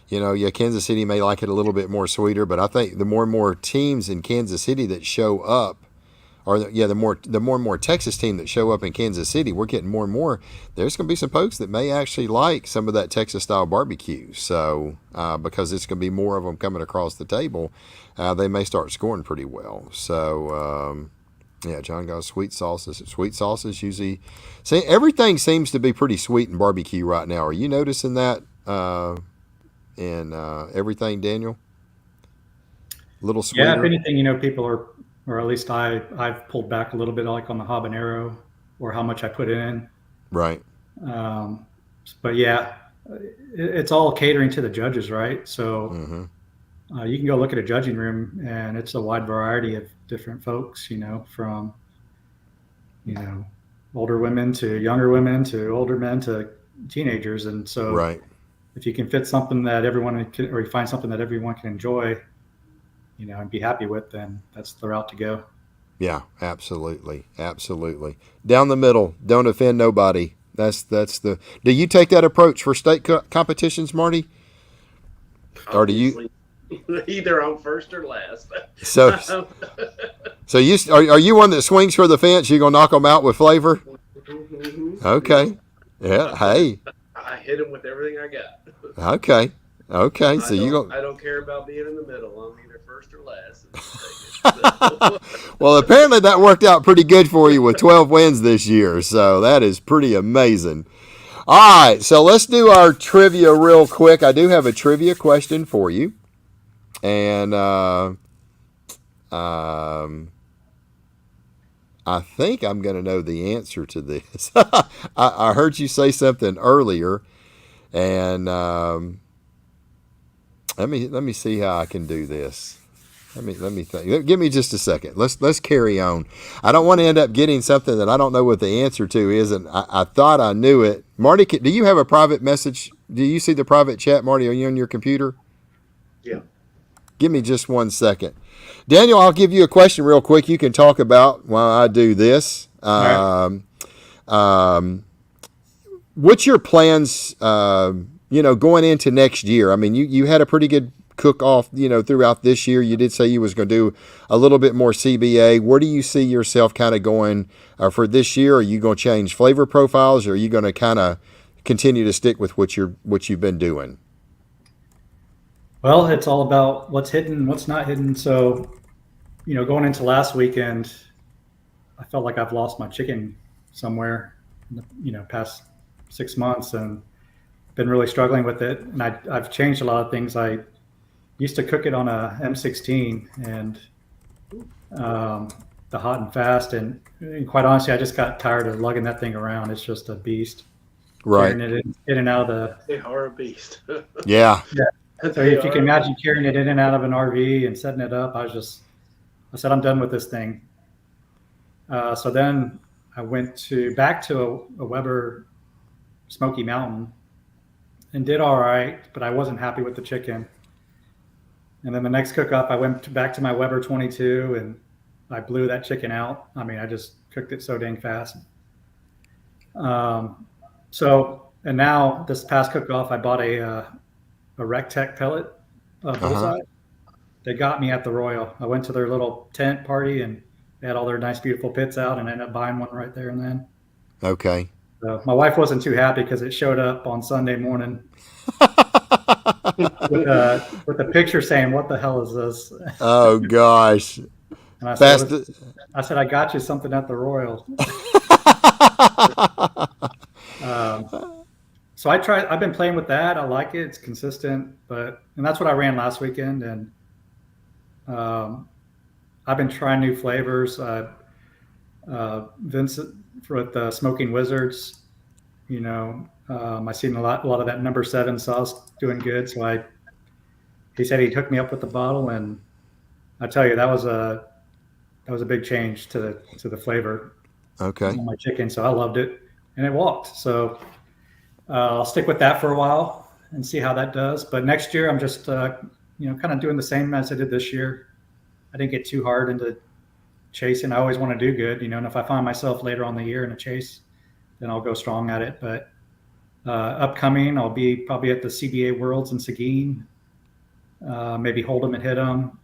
Kansas City may like it a little bit more sweeter, but I think the more and more teams in Kansas City that show up, the more and more Texas team that show up in Kansas City, we're getting more and more. There's going to be some folks that may actually like some of that Texas style barbecue. So because it's going to be more of them coming across the table, they may start scoring pretty well. So John got sweet sauces. Sweet sauces usually, everything seems to be pretty sweet in barbecue right now. Are you noticing that? In everything, Daniel? A little sweeter? Yeah, if anything, people are, or at least I've pulled back a little bit, like on the habanero or how much I put in. Right. But yeah, it's all catering to the judges, right? So you can go look at a judging room, and it's a wide variety of different folks, from, older women to younger women to older men to teenagers. And so right. If you can fit something that everyone can, or you find something that everyone can enjoy, and be happy with, then that's the route to go. Yeah, absolutely. Absolutely. Down the middle. Don't offend nobody. That's the. Do you take that approach for state competitions, Marty? Or do you? Either I'm first or last. So you are you one that swings for the fence? You gonna knock them out with flavor? Okay. Yeah. Hey. I hit them with everything I got. Okay. Okay, so you go. I don't care about being in the middle. I'm either first or last. So. Well, apparently that worked out pretty good for you with 12 wins this year. So that is pretty amazing. All right, so let's do our trivia real quick. I do have a trivia question for you. And I think I'm going to know the answer to this. I heard you say something earlier, and let me see how I can do this. Let me think. Give me just a second. Let's carry on. I don't want to end up getting something that I don't know what the answer to is, and I thought I knew it. Marty, do you have a private message? Do you see the private chat, Marty? Are you on your computer? Yeah. Give me just 1 second. Daniel, I'll give you a question real quick you can talk about while I do this. Right. What's your plans, going into next year? I mean, you had a pretty good cook-off, throughout this year. You did say you was going to do a little bit more CBA. Where do you see yourself kind of going for this year? Are you going to change flavor profiles, or are you going to kind of continue to stick with what you've been doing? Well, it's all about what's hidden, what's not hidden. So, going into last weekend, I felt like I've lost my chicken somewhere in the, past 6 months, and been really struggling with it. And I've changed a lot of things. I used to cook it on a M16 and the hot and fast. And quite honestly, I just got tired of lugging that thing around. It's just a beast. Right. Carrying it in and out of the. They are a beast. Yeah. Yeah. So if you can imagine carrying it in and out of an RV and setting it up, I said, I'm done with this thing. So then I went back to a Weber Smoky Mountain and did all right, but I wasn't happy with the chicken. And then the next cook-up, I went back to my Weber 22 and I blew that chicken out. I mean, I just cooked it so dang fast. And now this past cook-off, I bought a Rectech pellet bullseye. They got me at the Royal. I went to their little tent party and they had all their nice, beautiful pits out, and I ended up buying one right there and then. Okay. So my wife wasn't too happy because it showed up on Sunday morning with a picture saying, "What the hell is this?" Oh gosh. And I said, I got you something at the Royal. So I've been playing with that. I like it. It's consistent, and that's what I ran last weekend. And I've been trying new flavors. Vincent with the Smoking Wizards, I seen a lot of that number 7 sauce doing good. So he said he'd hook me up with the bottle, and I tell you, that was a big change to the flavor. Okay. On my chicken. So I loved it, and it walked. So I'll stick with that for a while and see how that does. But next year, I'm just, kind of doing the same as I did this year. I didn't get too hard into chasing. I always want to do good, and if I find myself later on the year in a chase, then I'll go strong at it. But upcoming, I'll be probably at the CBA Worlds in Seguin, maybe hold them and hit them,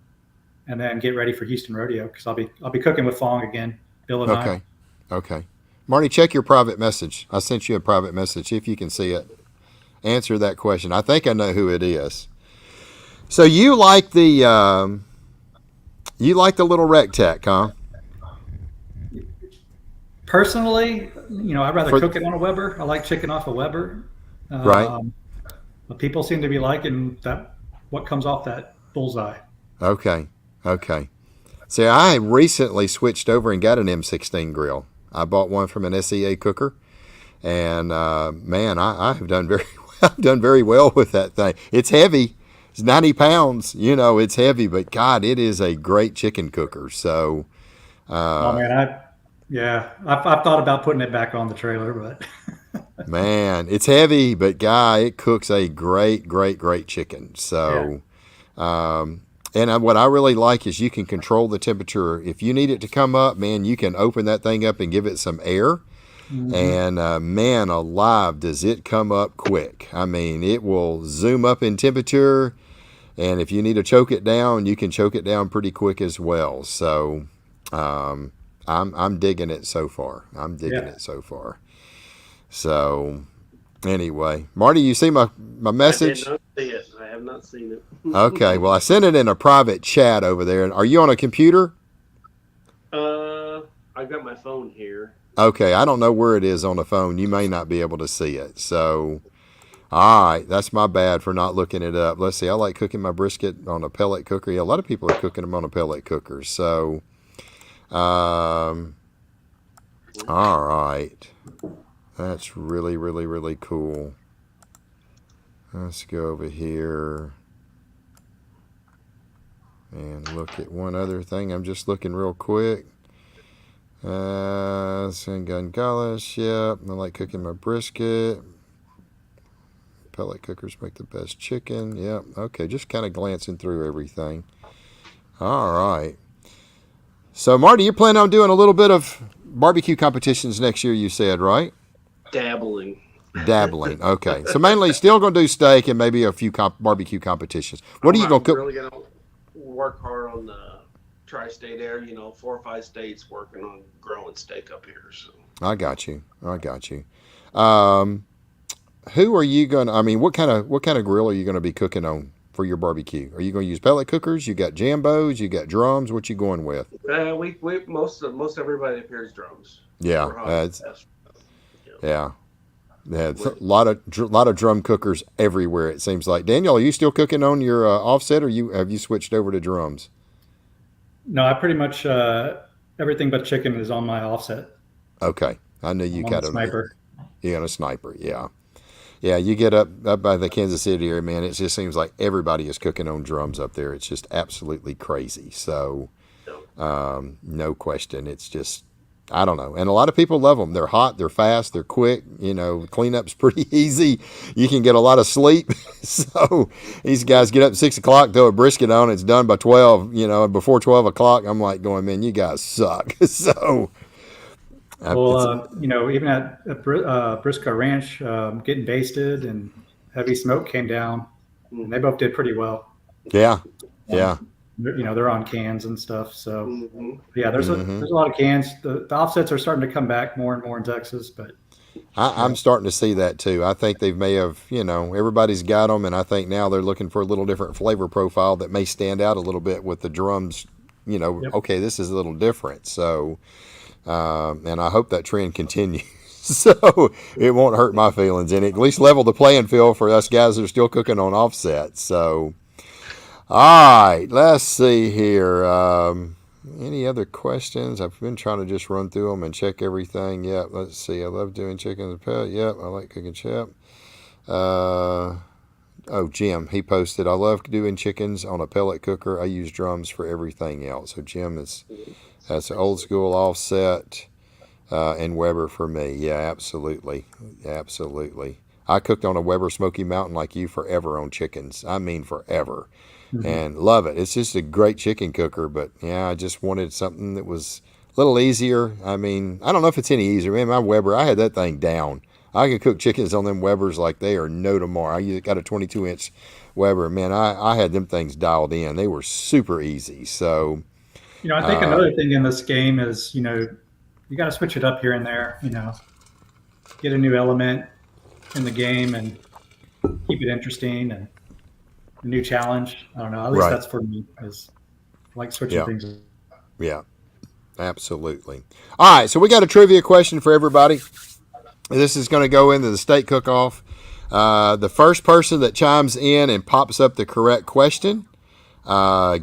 and then get ready for Houston Rodeo because I'll be cooking with Fong again, Bill and I. Okay. Marty, check your private message. I sent you a private message. If you can see it, answer that question. I think I know who it is. So you like the little Rectech, huh? Personally, I'd rather cook it on a Weber. I like chicken off a Weber. Right. But people seem to be liking what comes off that bullseye. Okay. See, I recently switched over and got an M16 grill. I bought one from an SEA cooker, and man, I have done very well with that thing. It's heavy. It's 90 pounds. It's heavy, but God, it is a great chicken cooker. So, I've thought about putting it back on the trailer, but man, it's heavy, but guy, it cooks a great chicken. So, and what I really like is you can control the temperature. If you need it to come up, man, you can open that thing up and give it some air. Mm-hmm. And man alive, does it come up quick. I mean, it will zoom up in temperature. And if you need to choke it down, you can choke it down pretty quick as well. So I'm digging it so far. So anyway, Marty, you see my message? I did not see it. I have not seen it. Okay, well, I sent it in a private chat over there. Are you on a computer? I've got my phone here. Okay, I don't know where it is on the phone. You may not be able to see it. So, all right, that's my bad for not looking it up. Let's see. I like cooking my brisket on a pellet cooker. Yeah, a lot of people are cooking them on a pellet cooker. So, all right. That's really, really, really cool. Let's go over here and look at one other thing. I'm just looking real quick. Gun Gallus, yep. I like cooking my brisket. Pellet cookers make the best chicken. Yep. Okay, just kind of glancing through everything. All right. So, Marty, you're planning on doing a little bit of barbecue competitions next year, you said, right? Dabbling. Okay. So, mainly still going to do steak and maybe a few barbecue competitions. What are you going to cook? I'm really going to work hard on the tri-state area, 4 or 5 states working on growing steak up here. So I got you. Who are you going to, what kind of grill are you going to be cooking on for your barbecue? Are you going to use pellet cookers? You got jambos, you got drums, what you going with? We most everybody appears drums. Yeah. Yeah. There's a lot of drum cookers everywhere, it seems like. Daniel, are you still cooking on your offset, or have you switched over to drums? No, I pretty much everything but chicken is on my offset. Okay, I knew you got a sniper. You got a sniper, yeah. Yeah, you get up by the Kansas City area, man. It just seems like everybody is cooking on drums up there. It's just absolutely crazy. So, no question. It's just, I don't know. And a lot of people love them. They're hot, they're fast, they're quick. Cleanup's pretty easy. You can get a lot of sleep. So these guys get up at 6 o'clock, throw a brisket on, it's done by 12. Before 12 o'clock, I'm like going, man, you guys suck. So. Well, even at Briscoe Ranch, getting basted and heavy smoke came down, and they both did pretty well. Yeah. They're on cans and stuff. So, yeah, there's a lot of cans. The offsets are starting to come back more and more in Texas, but I'm starting to see that too. I think they may have, everybody's got them, and I think now they're looking for a little different flavor profile that may stand out a little bit with the drums. Okay, this is a little different. So. And I hope that trend continues. So it won't hurt my feelings, and at least level the playing field for us guys that are still cooking on offset. So, all right, let's see here. Any other questions? I've been trying to just run through them and check everything. Yep, let's see. I love doing chicken as a pet. Yep, I like cooking chip. Jim, he posted, I love doing chickens on a pellet cooker. I use drums for everything else. So Jim that's an old school offset and Weber for me. Yeah, absolutely. I cooked on a Weber Smoky Mountain like you forever on chickens. I mean forever. And love it. It's just a great chicken cooker, but yeah, I just wanted something that was a little easier. I don't know if it's any easier. Man, my Weber, I had that thing down. I can cook chickens on them Webers like they are no tomorrow. I got a 22-inch Weber. Man, I had them things dialed in. They were super easy. So... I think another thing in this game is, you got to switch it up here and there, get a new element in the game and keep it interesting and a new challenge. I don't know. At least that's for me, is I like switching things up. Yeah, absolutely. All right, so we got a trivia question for everybody. This is going to go into the state cook-off. The first person that chimes in and pops up the correct question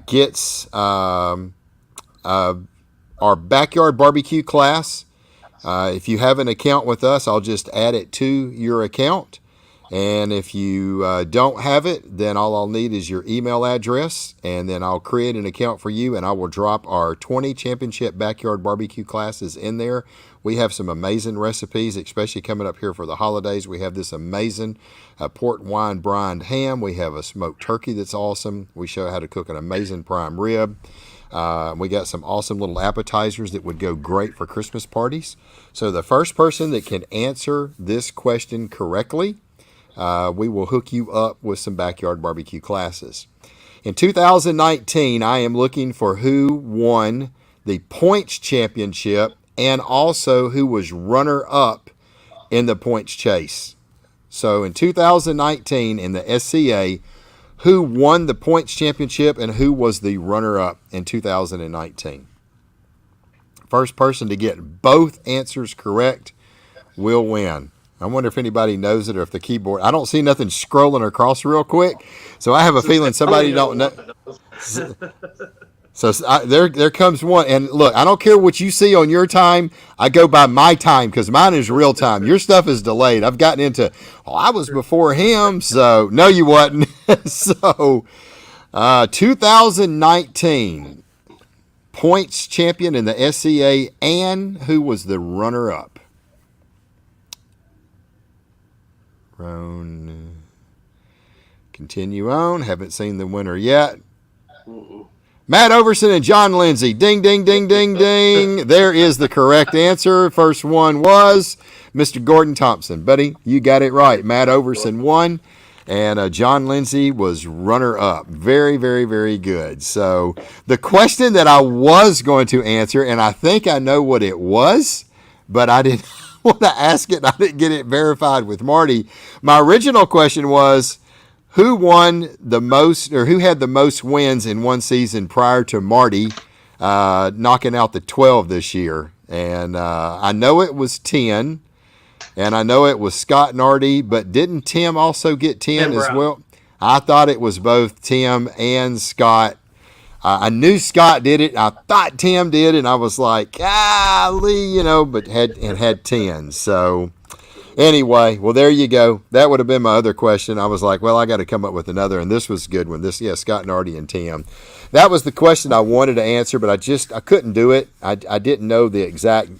gets... our backyard barbecue class. If you have an account with us, I'll just add it to your account. And if you don't have it, then all I'll need is your email address, and then I'll create an account for you, and I will drop our 20 championship backyard barbecue classes in there. We have some amazing recipes, especially coming up here for the holidays. We have this amazing port wine brined ham. We have a smoked turkey that's awesome. We show how to cook an amazing prime rib. We got some awesome little appetizers that would go great for Christmas parties. So the first person that can answer this question correctly, we will hook you up with some backyard barbecue classes. In 2019, I am looking for who won the points championship and also who was runner-up in the points chase. So in 2019 in the SCA, who won the points championship and who was the runner-up in 2019. First person to get both answers correct will win. I wonder if anybody knows it or if the keyboard. I don't see nothing scrolling across real quick, so I have a feeling somebody don't know. So there comes one. And look, I don't care what you see on your time. I go by my time because mine is real time. Your stuff is delayed. I've gotten into, I was before him. So, no, you wasn't. So, 2019 points champion in the SCA, and who was the runner-up? Continue on. Haven't seen the winner yet. Matt Overson and John Lindsay. Ding, ding, ding, ding, ding. There is the correct answer. First one was Mr. Gordon Thompson. Buddy, you got it right. Matt Overson won, and John Lindsay was runner-up. Very, very, very good. So the question that I was going to answer, and I think I know what it was, but I didn't want to ask it. I didn't get it verified with Marty. My original question was, who won the most, or who had the most wins in one season prior to Marty knocking out the 12 this year? And I know it was 10, and I know it was Scott Nardi, but didn't Tim also get 10 as well? I thought it was both Tim and Scott. I knew Scott did it. I thought Tim did, and I was like, golly, but had 10. So anyway, well, there you go. That would have been my other question. I was like, well, I got to come up with another, and this was a good one. Scott Nardi and Tim. That was the question I wanted to answer, but I couldn't do it. I didn't know the exact.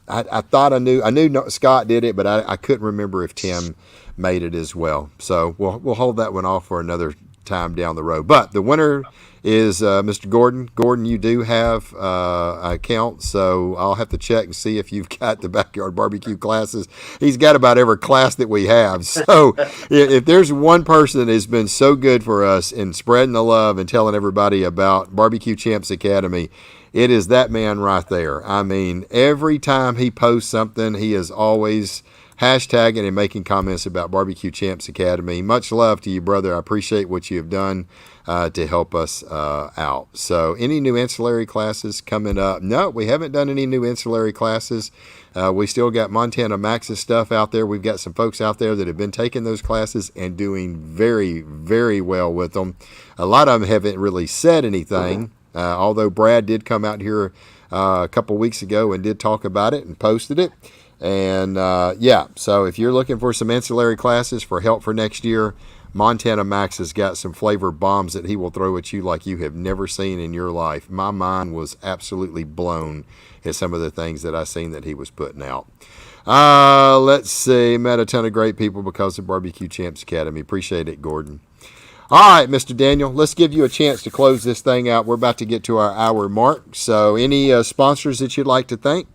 I thought I knew. I knew Scott did it, but I couldn't remember if Tim made it as well. So we'll hold that one off for another time down the road. But the winner is Mr. Gordon. Gordon, you do have an account, so I'll have to check and see if you've got the backyard barbecue classes. He's got about every class that we have. So if there's one person that has been so good for us in spreading the love and telling everybody about Barbecue Champs Academy, it is that man right there. I mean, every time he posts something, he is always hashtagging and making comments about Barbecue Champs Academy. Much love to you, brother. I appreciate what you have done to help us out. So any new ancillary classes coming up? No, we haven't done any new ancillary classes. We still got Montana Max's stuff out there. We've got some folks out there that have been taking those classes and doing very, very well with them. A lot of them haven't really said anything, although Brad did come out here a couple weeks ago and did talk about it and posted it. And so if you're looking for some ancillary classes for help for next year, Montana Max has got some flavor bombs that he will throw at you like you have never seen in your life. My mind was absolutely blown at some of the things that I seen that he was putting out. Let's see. Met a ton of great people because of Barbecue Champs Academy. Appreciate it, Gordon. All right, Mr. Daniel, let's give you a chance to close this thing out. We're about to get to our hour mark. So any sponsors that you'd like to thank?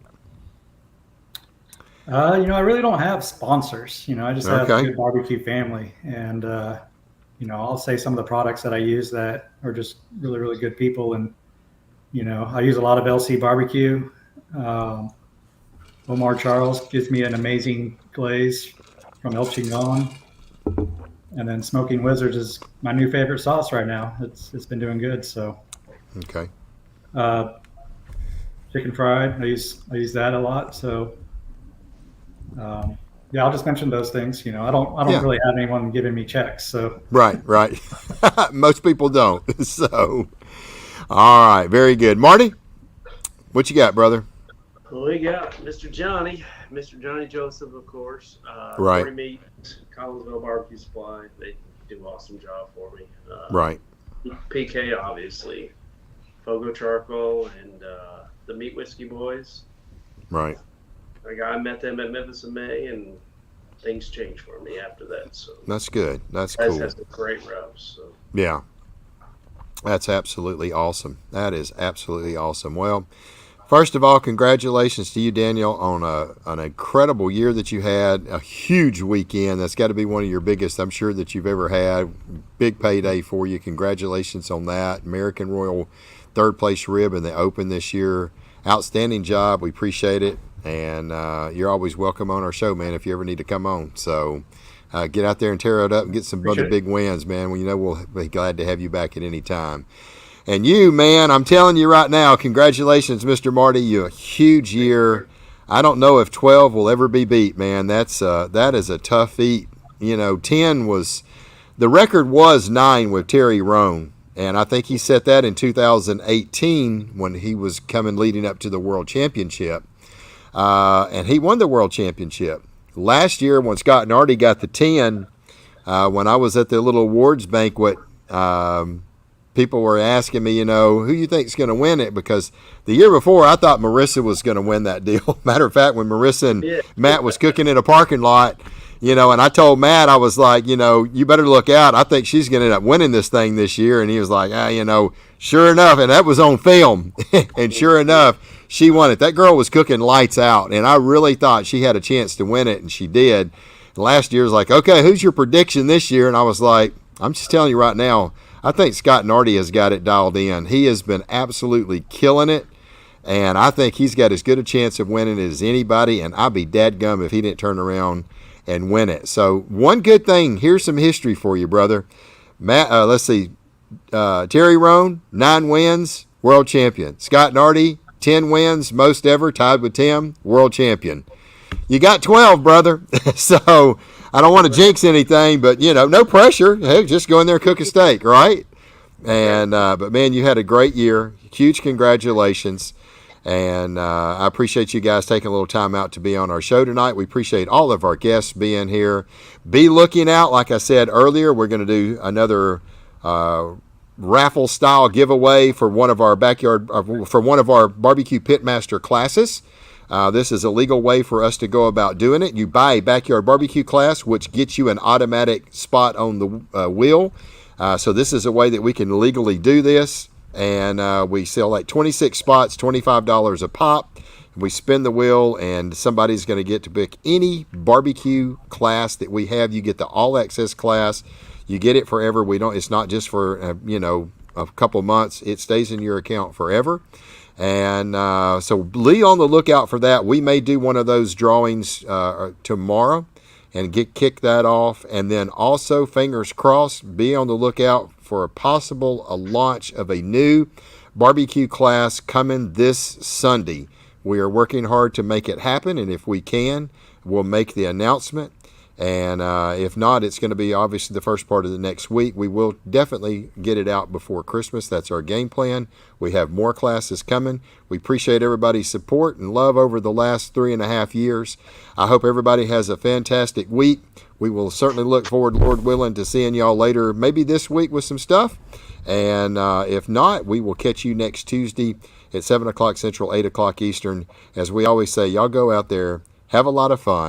I really don't have sponsors. I just have a good barbecue family. And, I'll say some of the products that I use that are just really, really good people. And, I use a lot of LC barbecue. Omar Charles gives me an amazing glaze from El Chingon. And then Smoking Wizards is my new favorite sauce right now. It's been doing good. So, okay. Chicken fried, I use that a lot. So, I'll just mention those things. I don't really have anyone giving me checks. So right. Most people don't. So, all right, very good. Marty, what you got, brother? We got Mr. Johnny Joseph, of course. Right. Corey Meat, Collinsville Barbecue Supply. They do an awesome job for me. Right. PK, obviously. Fogo Charcoal and the Meat Whiskey Boys. Right. I met them at Memphis in May, and things changed for me after that. So that's good. That's cool. That's a great reps. So. Yeah. That's absolutely awesome. That is absolutely awesome. Well, first of all, congratulations to you, Daniel, on an incredible year that you had, a huge weekend. That's got to be one of your biggest, I'm sure, that you've ever had. Big payday for you. Congratulations on that. American Royal third place rib in the Open this year. Outstanding job. We appreciate it. And you're always welcome on our show, man, if you ever need to come on. So Get out there and tear it up and get some Appreciate other big wins, man. Well, we'll be glad to have you back at any time. And you, man, I'm telling you right now, congratulations, Mr. Marty. You a huge year. I don't know if 12 will ever be beat, man. That is a tough feat. 10 was the record was 9 with Terry Roan, and I think he set that in 2018 when he was coming leading up to the World Championship, and he won the World Championship. Last year, when Scott Nardi got the 10, when I was at the little awards banquet, people were asking me, who you think is going to win it? Because the year before, I thought Marissa was going to win that deal. Matter of fact, when Marissa and Matt was cooking in a parking lot, and I told Matt, I was like, you better look out. I think she's going to end up winning this thing this year. And he was like, sure enough. And that was on film. And sure enough, she won it. That girl was cooking lights out. And I really thought she had a chance to win it. And she did. And last year was like, okay, who's your prediction this year? And I was like, I'm just telling you right now, I think Scott Nardi has got it dialed in. He has been absolutely killing it, and I think he's got as good a chance of winning it as anybody, and I'd be dadgum if he didn't turn around and win it. So one good thing, here's some history for you, brother. Matt, let's see, Terry Roan, 9 wins, world champion. Scott Nardi, 10 wins, most ever, tied with Tim, world champion. You got 12, brother. So I don't want to jinx anything, but, no pressure. Hey, just go in there and cook a steak, right? And but, man, you had a great year. Huge congratulations. And I appreciate you guys taking a little time out to be on our show tonight. We appreciate all of our guests being here. Be looking out. Like I said earlier, we're going to do another raffle-style giveaway for one of our for one of our barbecue pitmaster classes. This is a legal way for us to go about doing it. You buy a backyard barbecue class, which gets you an automatic spot on the wheel. So this is a way that we can legally do this. And we sell like 26 spots, $25 a pop. We spin the wheel, and somebody's going to get to pick any barbecue class that we have. You get the all-access class. You get it forever. It's not just for a couple months. It stays in your account forever. And so be on the lookout for that. We may do one of those drawings tomorrow and kick that off. And then also, fingers crossed, be on the lookout for a launch of a new barbecue class coming this Sunday. We are working hard to make it happen, and if we can, we'll make the announcement. And if not, it's going to be obviously the first part of the next week. We will definitely get it out before Christmas. That's our game plan. We have more classes coming. We appreciate everybody's support and love over the last 3.5 years. I hope everybody has a fantastic week. We will certainly look forward, Lord willing, to seeing y'all later, maybe this week with some stuff. And if not, we will catch you next Tuesday at 7 o'clock Central, 8 o'clock Eastern. As we always say, y'all go out there, have a lot of fun.